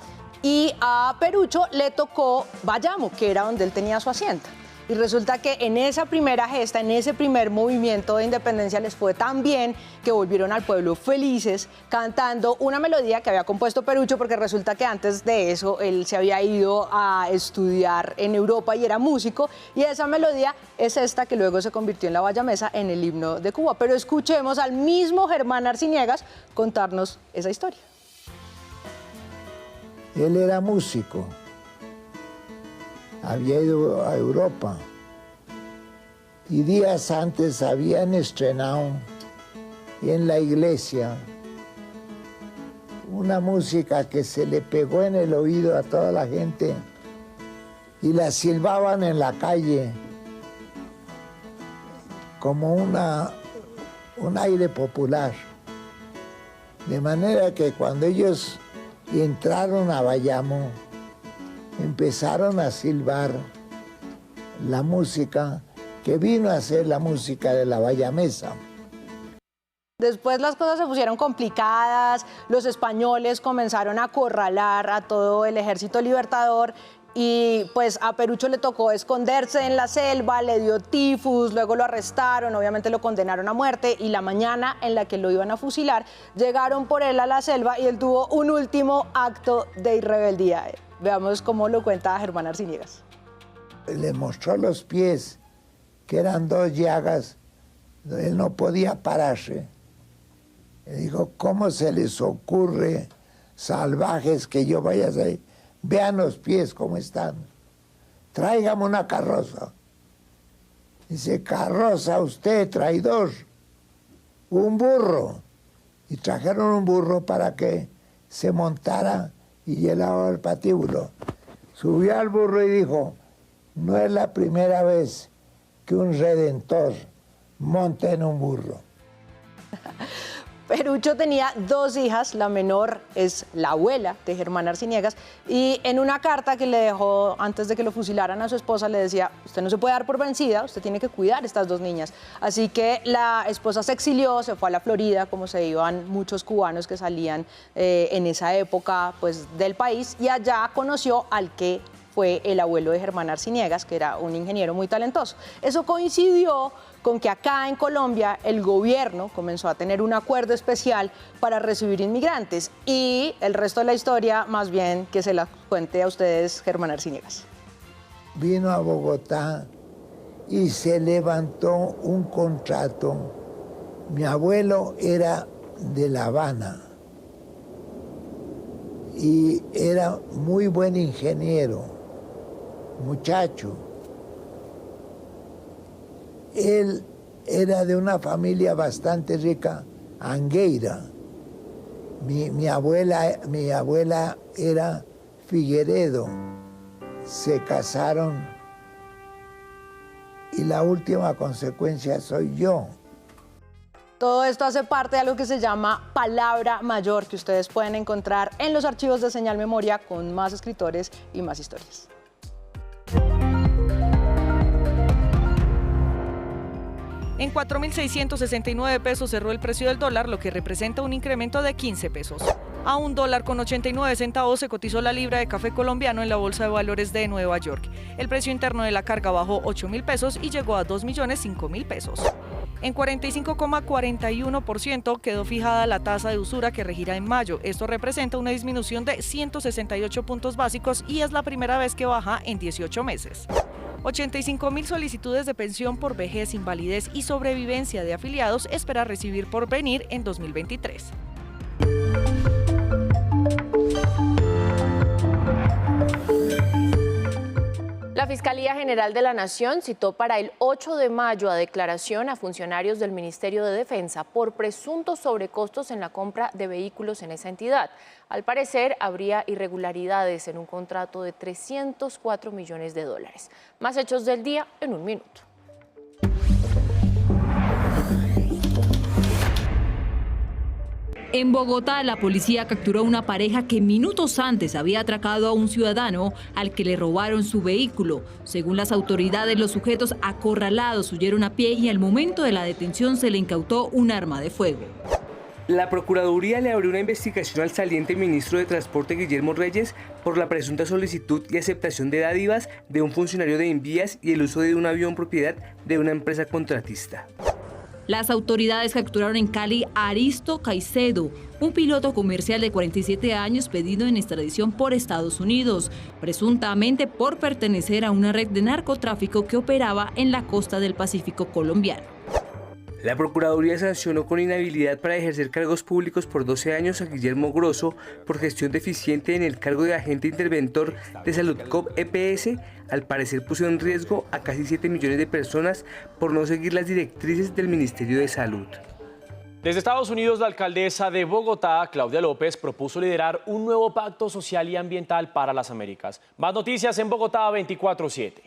Y a Perucho le tocó Bayamo, que era donde él tenía su hacienda. Y resulta que en esa primera gesta, en ese primer movimiento de independencia les fue tan bien que volvieron al pueblo felices cantando una melodía que había compuesto Perucho, porque resulta que antes de eso él se había ido a estudiar en Europa y era músico, y esa melodía es esta que luego se convirtió en la bayamesa, en el himno de Cuba. Pero escuchemos al mismo Germán Arciniegas contarnos esa historia. Él era músico, había ido a Europa y días antes habían estrenado en la iglesia una música que se le pegó en el oído a toda la gente y la silbaban en la calle como un aire popular. De manera que cuando ellos entraron a Bayamo, empezaron a silbar la música que vino a ser la música de la bayamesa. Después las cosas se pusieron complicadas, los españoles comenzaron a acorralar a todo el ejército libertador y pues a Perucho le tocó esconderse en la selva, le dio tifus, luego lo arrestaron, obviamente lo condenaron a muerte y la mañana en la que lo iban a fusilar, llegaron por él a la selva y él tuvo un último acto de rebeldía. Veamos cómo lo cuenta Germán Arciniegas. Le mostró los pies, que eran 2 llagas, él no podía pararse. Le dijo, ¿cómo se les ocurre, salvajes, que yo vaya a hacer? Vean los pies cómo están. Tráigame una carroza. Dice, carroza usted, traidor. Un burro. Y trajeron un burro para que se montara y llenaba el patíbulo. Subió al burro y dijo, no es la primera vez que un redentor monta en un burro. Perucho tenía 2 hijas, la menor es la abuela de Germán Arciniegas, y en una carta que le dejó antes de que lo fusilaran a su esposa le decía, usted no se puede dar por vencida, usted tiene que cuidar a estas 2 niñas. Así que la esposa se exilió, se fue a la Florida, como se iban muchos cubanos que salían en esa época pues, del país, y allá conoció al que fue el abuelo de Germán Arciniegas, que era un ingeniero muy talentoso. Eso coincidió con que acá en Colombia el gobierno comenzó a tener un acuerdo especial para recibir inmigrantes y el resto de la historia, más bien que se la cuente a ustedes Germán Arciniegas. Vino a Bogotá y se levantó un contrato. Mi abuelo era de La Habana y era muy buen ingeniero, muchacho. Él era de una familia bastante rica, Angueira. Mi abuela era Figueredo. Se casaron y la última consecuencia soy yo. Todo esto hace parte de algo que se llama Palabra Mayor, que ustedes pueden encontrar en los archivos de Señal Memoria con más escritores y más historias. En 4.669 pesos cerró el precio del dólar, lo que representa un incremento de 15 pesos. A $1.89 se cotizó la libra de café colombiano en la Bolsa de Valores de Nueva York. El precio interno de la carga bajó 8.000 pesos y llegó a 2.005.000 pesos. En 45,41% quedó fijada la tasa de usura que regirá en mayo. Esto representa una disminución de 168 puntos básicos y es la primera vez que baja en 18 meses. 85.000 solicitudes de pensión por vejez, invalidez y sobrevivencia de afiliados espera recibir por venir en 2023. La Fiscalía General de la Nación citó para el 8 de mayo a declaración a funcionarios del Ministerio de Defensa por presuntos sobrecostos en la compra de vehículos en esa entidad. Al parecer, habría irregularidades en un contrato de $304 millones. Más hechos del día en un minuto. En Bogotá, la policía capturó a una pareja que minutos antes había atracado a un ciudadano al que le robaron su vehículo. Según las autoridades, los sujetos acorralados huyeron a pie y al momento de la detención se le incautó un arma de fuego. La Procuraduría le abrió una investigación al saliente ministro de Transporte Guillermo Reyes por la presunta solicitud y aceptación de dádivas de un funcionario de Envías y el uso de un avión propiedad de una empresa contratista. Las autoridades capturaron en Cali a Aristo Caicedo, un piloto comercial de 47 años pedido en extradición por Estados Unidos, presuntamente por pertenecer a una red de narcotráfico que operaba en la costa del Pacífico colombiano. La Procuraduría sancionó con inhabilidad para ejercer cargos públicos por 12 años a Guillermo Grosso por gestión deficiente en el cargo de agente interventor de Saludcop EPS. Al parecer puso en riesgo a casi 7 millones de personas por no seguir las directrices del Ministerio de Salud. Desde Estados Unidos, la alcaldesa de Bogotá, Claudia López, propuso liderar un nuevo pacto social y ambiental para las Américas. Más noticias en Bogotá 24/7.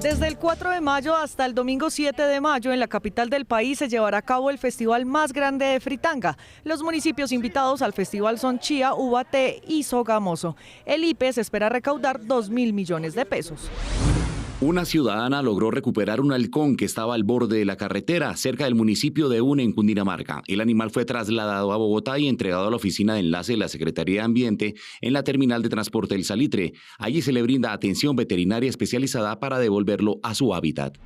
Desde el 4 de mayo hasta el domingo 7 de mayo en la capital del país se llevará a cabo el festival más grande de fritanga. Los municipios invitados al festival son Chía, Ubaté y Sogamoso. El IPE se espera recaudar 2.000 millones de pesos. Una ciudadana logró recuperar un halcón que estaba al borde de la carretera, cerca del municipio de Une, en Cundinamarca. El animal fue trasladado a Bogotá y entregado a la oficina de enlace de la Secretaría de Ambiente en la terminal de transporte del Salitre. Allí se le brinda atención veterinaria especializada para devolverlo a su hábitat.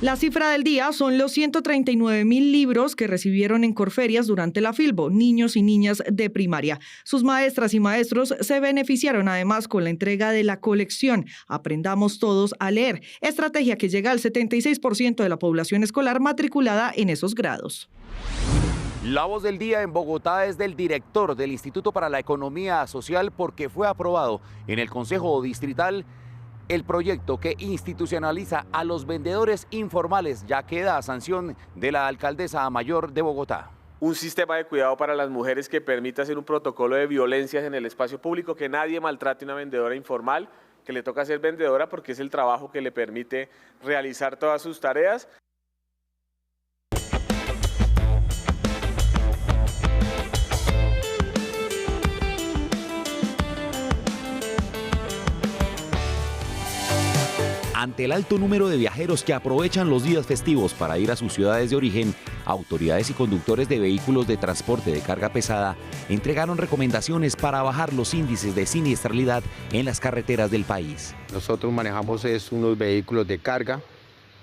La cifra del día son los 139.000 libros que recibieron en Corferias durante la Filbo, niños y niñas de primaria. Sus maestras y maestros se beneficiaron además con la entrega de la colección Aprendamos Todos a Leer, estrategia que llega al 76% de la población escolar matriculada en esos grados. La voz del día en Bogotá es del director del Instituto para la Economía Social porque fue aprobado en el Consejo Distrital el proyecto que institucionaliza a los vendedores informales, ya queda a sanción de la alcaldesa mayor de Bogotá. Un sistema de cuidado para las mujeres que permita hacer un protocolo de violencias en el espacio público, que nadie maltrate a una vendedora informal, que le toca ser vendedora porque es el trabajo que le permite realizar todas sus tareas. Ante el alto número de viajeros que aprovechan los días festivos para ir a sus ciudades de origen, autoridades y conductores de vehículos de transporte de carga pesada entregaron recomendaciones para bajar los índices de siniestralidad en las carreteras del país. Nosotros manejamos unos vehículos de carga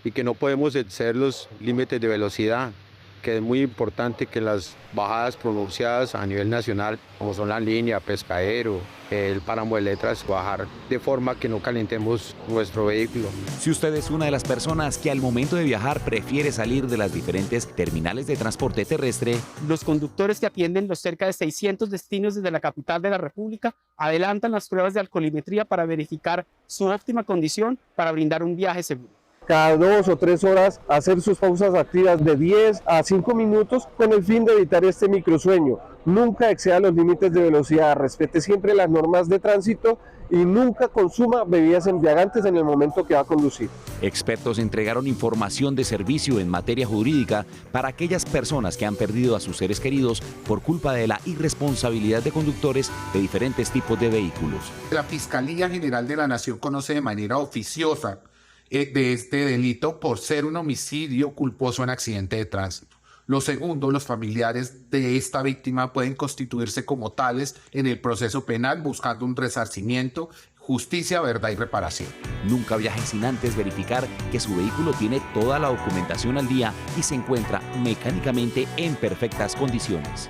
y que no podemos exceder los límites de velocidad, que es muy importante que las bajadas pronunciadas a nivel nacional, como son la línea, Pescadero, el páramo de Letras, bajar de forma que no calentemos nuestro vehículo. Si usted es una de las personas que al momento de viajar prefiere salir de las diferentes terminales de transporte terrestre, los conductores que atienden los cerca de 600 destinos desde la capital de la República adelantan las pruebas de alcoholimetría para verificar su óptima condición para brindar un viaje seguro. Cada 2 o 3 horas hacer sus pausas activas de 10 a 5 minutos con el fin de evitar este microsueño. Nunca exceda los límites de velocidad, respete siempre las normas de tránsito y nunca consuma bebidas embriagantes en el momento que va a conducir. Expertos entregaron información de servicio en materia jurídica para aquellas personas que han perdido a sus seres queridos por culpa de la irresponsabilidad de conductores de diferentes tipos de vehículos. La Fiscalía General de la Nación conoce de manera oficiosa de este delito por ser un homicidio culposo en accidente de tránsito. Lo segundo, los familiares de esta víctima pueden constituirse como tales en el proceso penal buscando un resarcimiento, justicia, verdad y reparación. Nunca viaje sin antes verificar que su vehículo tiene toda la documentación al día y se encuentra mecánicamente en perfectas condiciones.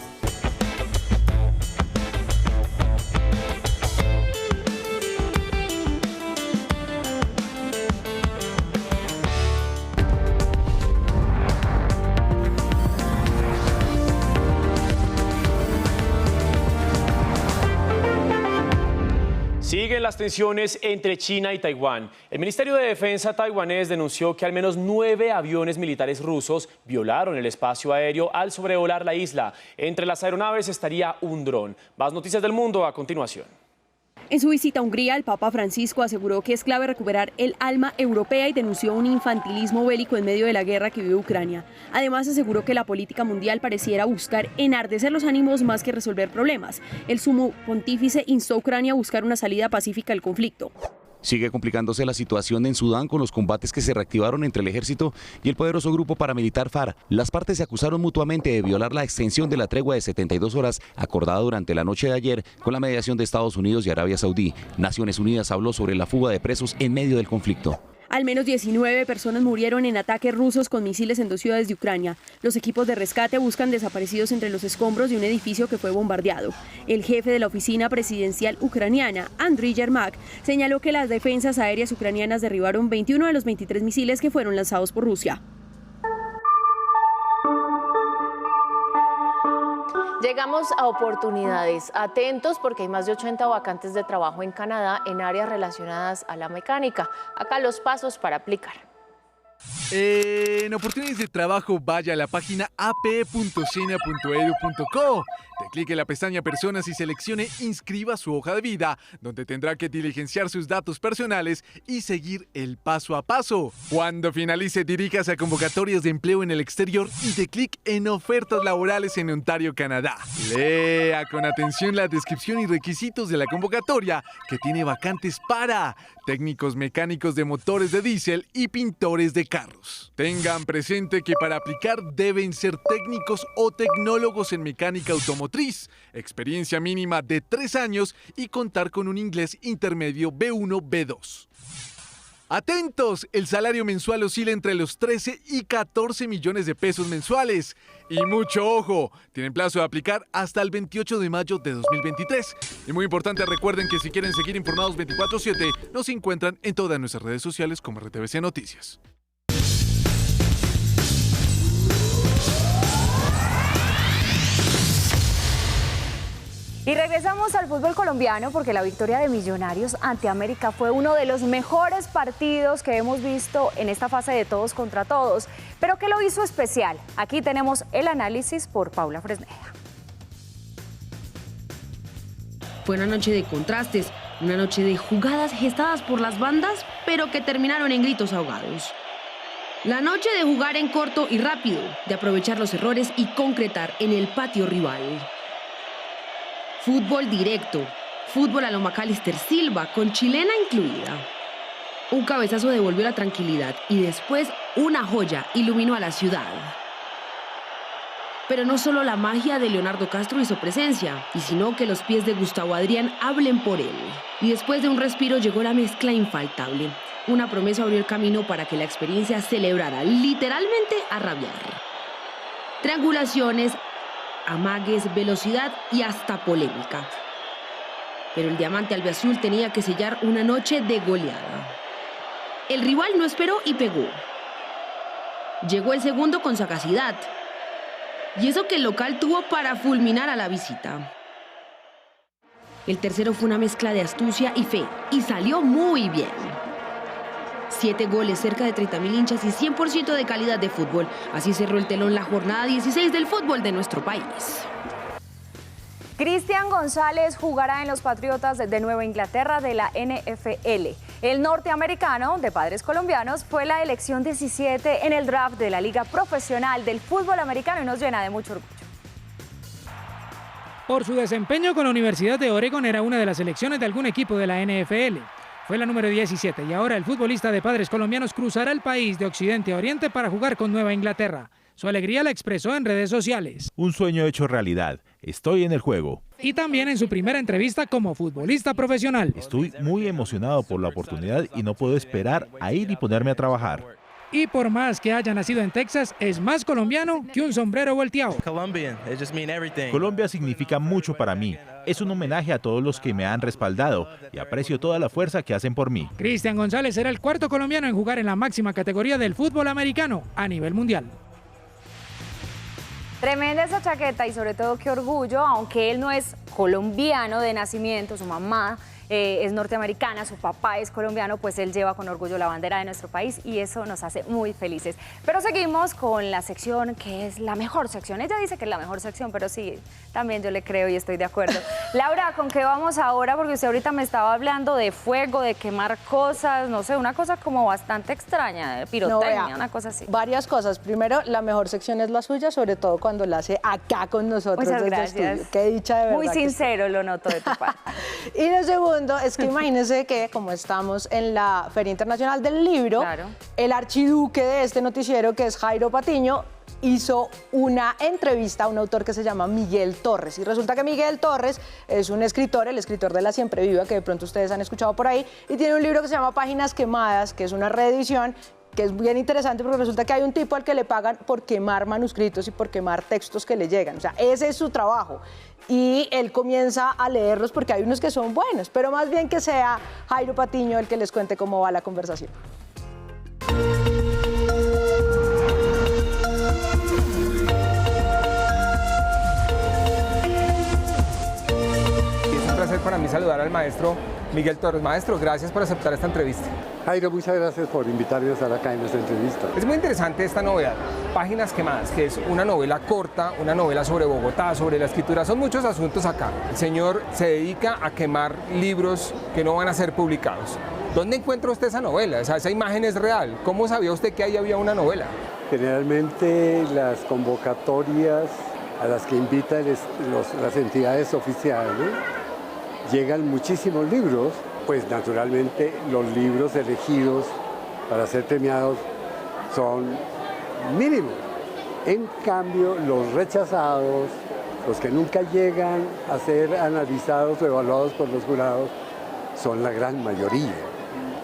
Siguen las tensiones entre China y Taiwán. El Ministerio de Defensa taiwanés denunció que al menos 9 aviones militares rusos violaron el espacio aéreo al sobrevolar la isla. Entre las aeronaves estaría un dron. Más noticias del mundo a continuación. En su visita a Hungría, el Papa Francisco aseguró que es clave recuperar el alma europea y denunció un infantilismo bélico en medio de la guerra que vive Ucrania. Además, aseguró que la política mundial pareciera buscar enardecer los ánimos más que resolver problemas. El sumo pontífice instó a Ucrania a buscar una salida pacífica al conflicto. Sigue complicándose la situación en Sudán con los combates que se reactivaron entre el ejército y el poderoso grupo paramilitar FARC. Las partes se acusaron mutuamente de violar la extensión de la tregua de 72 horas acordada durante la noche de ayer con la mediación de Estados Unidos y Arabia Saudí. Naciones Unidas habló sobre la fuga de presos en medio del conflicto. Al menos 19 personas murieron en ataques rusos con misiles en 2 ciudades de Ucrania. Los equipos de rescate buscan desaparecidos entre los escombros de un edificio que fue bombardeado. El jefe de la oficina presidencial ucraniana, Andriy Yermak, señaló que las defensas aéreas ucranianas derribaron 21 de los 23 misiles que fueron lanzados por Rusia. Llegamos a oportunidades. Atentos porque hay más de 80 vacantes de trabajo en Canadá en áreas relacionadas a la mecánica. Acá los pasos para aplicar. En oportunidades de trabajo, vaya a la página ap.sena.edu.co. Dé clic en la pestaña Personas y seleccione Inscriba su hoja de vida, donde tendrá que diligenciar sus datos personales y seguir el paso a paso. Cuando finalice, diríjase a convocatorias de empleo en el exterior y dé clic en Ofertas laborales en Ontario, Canadá. Lea con atención la descripción y requisitos de la convocatoria, que tiene vacantes para técnicos mecánicos de motores de diésel y pintores de carros. Tengan presente que para aplicar deben ser técnicos o tecnólogos en mecánica automotriz, experiencia mínima de 3 años y contar con un inglés intermedio B1, B2. ¡Atentos! El salario mensual oscila entre los 13 y 14 millones de pesos mensuales. Y mucho ojo, tienen plazo de aplicar hasta el 28 de mayo de 2023. Y muy importante, recuerden que si quieren seguir informados 24/7, nos encuentran en todas nuestras redes sociales como RTVC Noticias. Y regresamos al fútbol colombiano porque la victoria de Millonarios ante América fue uno de los mejores partidos que hemos visto en esta fase de todos contra todos. ¿Pero qué lo hizo especial? Aquí tenemos el análisis por Paula Fresneda. Fue una noche de contrastes, una noche de jugadas gestadas por las bandas, pero que terminaron en gritos ahogados. La noche de jugar en corto y rápido, de aprovechar los errores y concretar en el patio rival. Fútbol directo, fútbol a lo Macalister Silva, con chilena incluida. Un cabezazo devolvió la tranquilidad y después una joya iluminó a la ciudad. Pero no solo la magia de Leonardo Castro hizo presencia, y sino que los pies de Gustavo Adrián hablen por él. Y después de un respiro llegó la mezcla infaltable. Una promesa abrió el camino para que la experiencia celebrara literalmente a rabiar. Triangulaciones, amagues, velocidad y hasta polémica. Pero el diamante albiazul tenía que sellar una noche de goleada. El rival no esperó y pegó. Llegó el segundo con sagacidad. Y eso que el local tuvo para fulminar a la visita. El tercero fue una mezcla de astucia y fe, y salió muy bien. 7 goles, cerca de 30.000 hinchas y 100% de calidad de fútbol. Así cerró el telón la jornada 16 del fútbol de nuestro país. Cristian González jugará en los Patriotas de Nueva Inglaterra de la NFL. El norteamericano, de padres colombianos, fue la elección 17 en el draft de la Liga Profesional del Fútbol Americano y nos llena de mucho orgullo. Por su desempeño con la Universidad de Oregon era una de las selecciones de algún equipo de la NFL. Fue la número 17 y ahora el futbolista de padres colombianos cruzará el país de occidente a oriente para jugar con Nueva Inglaterra. Su alegría la expresó en redes sociales. Un sueño hecho realidad. Estoy en el juego. Y también en su primera entrevista como futbolista profesional. Estoy muy emocionado por la oportunidad y no puedo esperar a ir y ponerme a trabajar. Y por más que haya nacido en Texas, es más colombiano que un sombrero volteado. Colombia significa mucho para mí. Es un homenaje a todos los que me han respaldado y aprecio toda la fuerza que hacen por mí. Cristian González será el cuarto colombiano en jugar en la máxima categoría del fútbol americano a nivel mundial. Tremenda esa chaqueta y sobre todo qué orgullo, aunque él no es colombiano de nacimiento, su mamá es norteamericana, su papá es colombiano, pues él lleva con orgullo la bandera de nuestro país y eso nos hace muy felices. Pero seguimos con la sección que es la mejor sección. Ella dice que es la mejor sección, pero sí, también yo le creo y estoy de acuerdo. Laura, ¿con qué vamos ahora? Porque usted ahorita me estaba hablando de fuego, de quemar cosas, no sé, una cosa como bastante extraña, de pirotecnia, una cosa así. Varias cosas. Primero, la mejor sección es la suya, sobre todo cuando la hace acá con nosotros. Muchas desde gracias. Estudio. Qué dicha de verdad. Muy sincero lo noto de tu parte. Y lo segundo es que imagínense que como estamos en la Feria Internacional del Libro, claro, el archiduque de este noticiero, que es Jairo Patiño, hizo una entrevista a un autor que se llama Miguel Torres. Y resulta que Miguel Torres es un escritor, el escritor de La Siempre Viva, que de pronto ustedes han escuchado por ahí, y tiene un libro que se llama Páginas Quemadas, que es una reedición, que es bien interesante porque resulta que hay un tipo al que le pagan por quemar manuscritos y por quemar textos que le llegan. O sea, ese es su trabajo. Y él comienza a leerlos porque hay unos que son buenos, pero más bien que sea Jairo Patiño el que les cuente cómo va la conversación. Es un placer para mí saludar al maestro Miguel Torres. Maestro, gracias por aceptar esta entrevista. Jairo, muchas gracias por invitarme a estar acá en esta entrevista. Es muy interesante esta novela, Páginas Quemadas, que es una novela corta, una novela sobre Bogotá, sobre la escritura. Son muchos asuntos acá. El señor se dedica a quemar libros que no van a ser publicados. ¿Dónde encuentra usted esa novela? O sea, esa imagen es real. ¿Cómo sabía usted que ahí había una novela? Generalmente las convocatorias a las que invitan las entidades oficiales, llegan muchísimos libros, pues naturalmente los libros elegidos para ser premiados son mínimos. En cambio, los rechazados, los que nunca llegan a ser analizados o evaluados por los jurados, son la gran mayoría.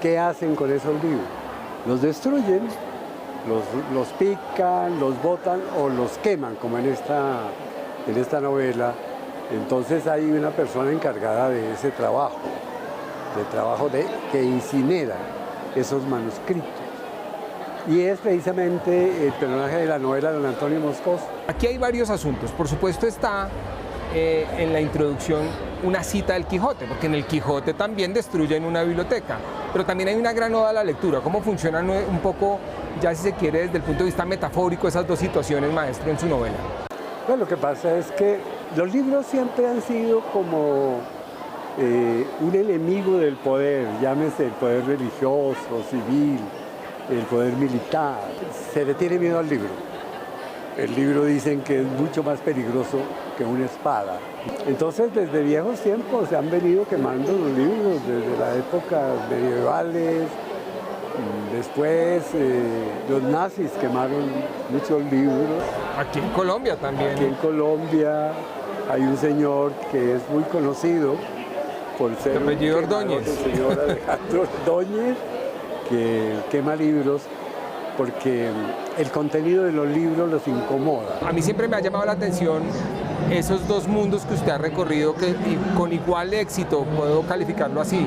¿Qué hacen con esos libros? Los destruyen, los pican, los botan o los queman, como en esta novela. Entonces hay una persona encargada de ese trabajo, que incinera esos manuscritos. Y es precisamente el personaje de la novela de don Antonio Moscoso. Aquí hay varios asuntos. Por supuesto está en la introducción una cita del Quijote, porque en el Quijote también destruyen una biblioteca. Pero también hay una gran oda a la lectura. ¿Cómo funcionan un poco, ya si se quiere, desde el punto de vista metafórico, esas dos situaciones, maestro, en su novela? Bueno, lo que pasa es que los libros siempre han sido como un enemigo del poder, llámese el poder religioso, civil, el poder militar. Se le tiene miedo al libro. El libro dicen que es mucho más peligroso que una espada. Entonces, desde viejos tiempos se han venido quemando los libros, desde la época medievales. Después los nazis quemaron muchos libros. Aquí en Colombia también. Aquí en Colombia hay un señor que es muy conocido por ser el apellido Ordóñez. El señor Alejandro Ordóñez, que quema libros porque el contenido de los libros los incomoda. A mí siempre me ha llamado la atención esos dos mundos que usted ha recorrido, que con igual éxito, puedo calificarlo así.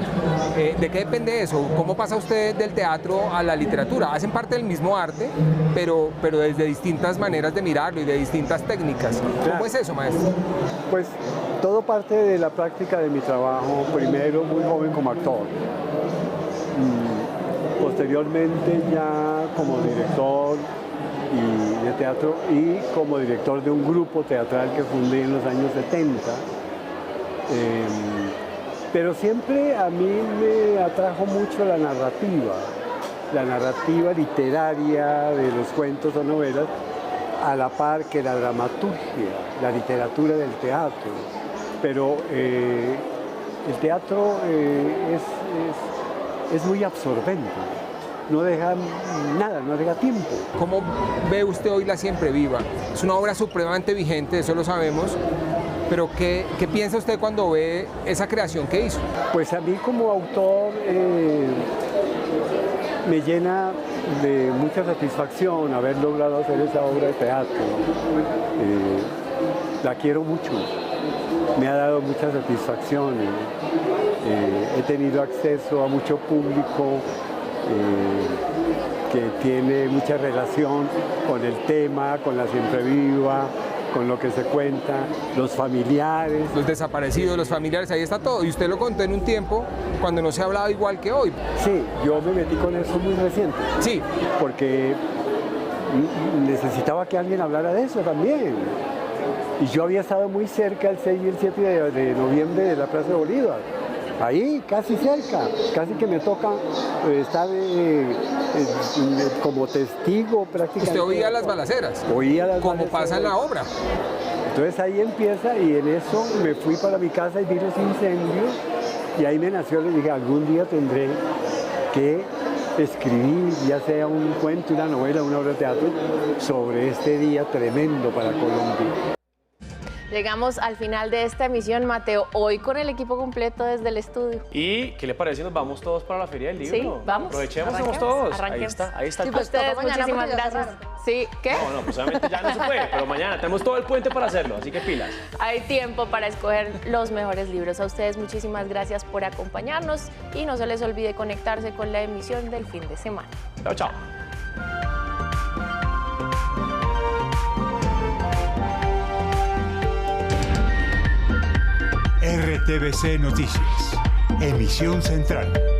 ¿De qué depende eso? ¿Cómo pasa usted del teatro a la literatura? Hacen parte del mismo arte, pero desde distintas maneras de mirarlo y de distintas técnicas. ¿Cómo es eso, maestro? Pues todo parte de la práctica de mi trabajo, primero muy joven como actor. Posteriormente ya como director de teatro y como director de un grupo teatral que fundé en los años 70. Pero siempre a mí me atrajo mucho la narrativa literaria de los cuentos o novelas, a la par que la dramaturgia, la literatura del teatro. Pero el teatro es muy absorbente. No deja nada, no deja tiempo. ¿Cómo ve usted hoy La Siempre Viva? Es una obra supremamente vigente, eso lo sabemos, pero ¿qué piensa usted cuando ve esa creación que hizo? Pues a mí como autor me llena de mucha satisfacción haber logrado hacer esa obra de teatro. La quiero mucho, me ha dado muchas satisfacciones, he tenido acceso a mucho público que tiene mucha relación con el tema, con La Siempre Viva, con lo que se cuenta, los familiares. Los desaparecidos, los familiares, ahí está todo. Y usted lo contó en un tiempo cuando no se hablaba igual que hoy. Sí, yo me metí con eso muy reciente. Sí. Porque necesitaba que alguien hablara de eso también. Y yo había estado muy cerca el 6 y el 7 de noviembre de la Plaza de Bolívar. Ahí, casi cerca, casi que me toca estar como testigo prácticamente. ¿Usted oía las balaceras? Oía las como balaceras. Pasa en la obra. Entonces ahí empieza y en eso me fui para mi casa y vi los incendios y ahí me nació, le dije, algún día tendré que escribir, ya sea un cuento, una novela, una obra de teatro, sobre este día tremendo para Colombia. Llegamos al final de esta emisión, Mateo, hoy con el equipo completo desde el estudio. ¿Y qué le parece? ¿Nos vamos todos para la Feria del Libro? Sí, vamos. Aprovechemos, Arranquemos, somos todos. arranquemos. Ahí está. Sí, pues ustedes, muchísimas gracias. Sí, ¿qué? No, pues obviamente ya no se puede, pero mañana tenemos todo el puente para hacerlo, así que pilas. Hay tiempo para escoger los mejores libros. A ustedes muchísimas gracias por acompañarnos y no se les olvide conectarse con la emisión del fin de semana. Chao, chao. RTBC Noticias. Emisión Central.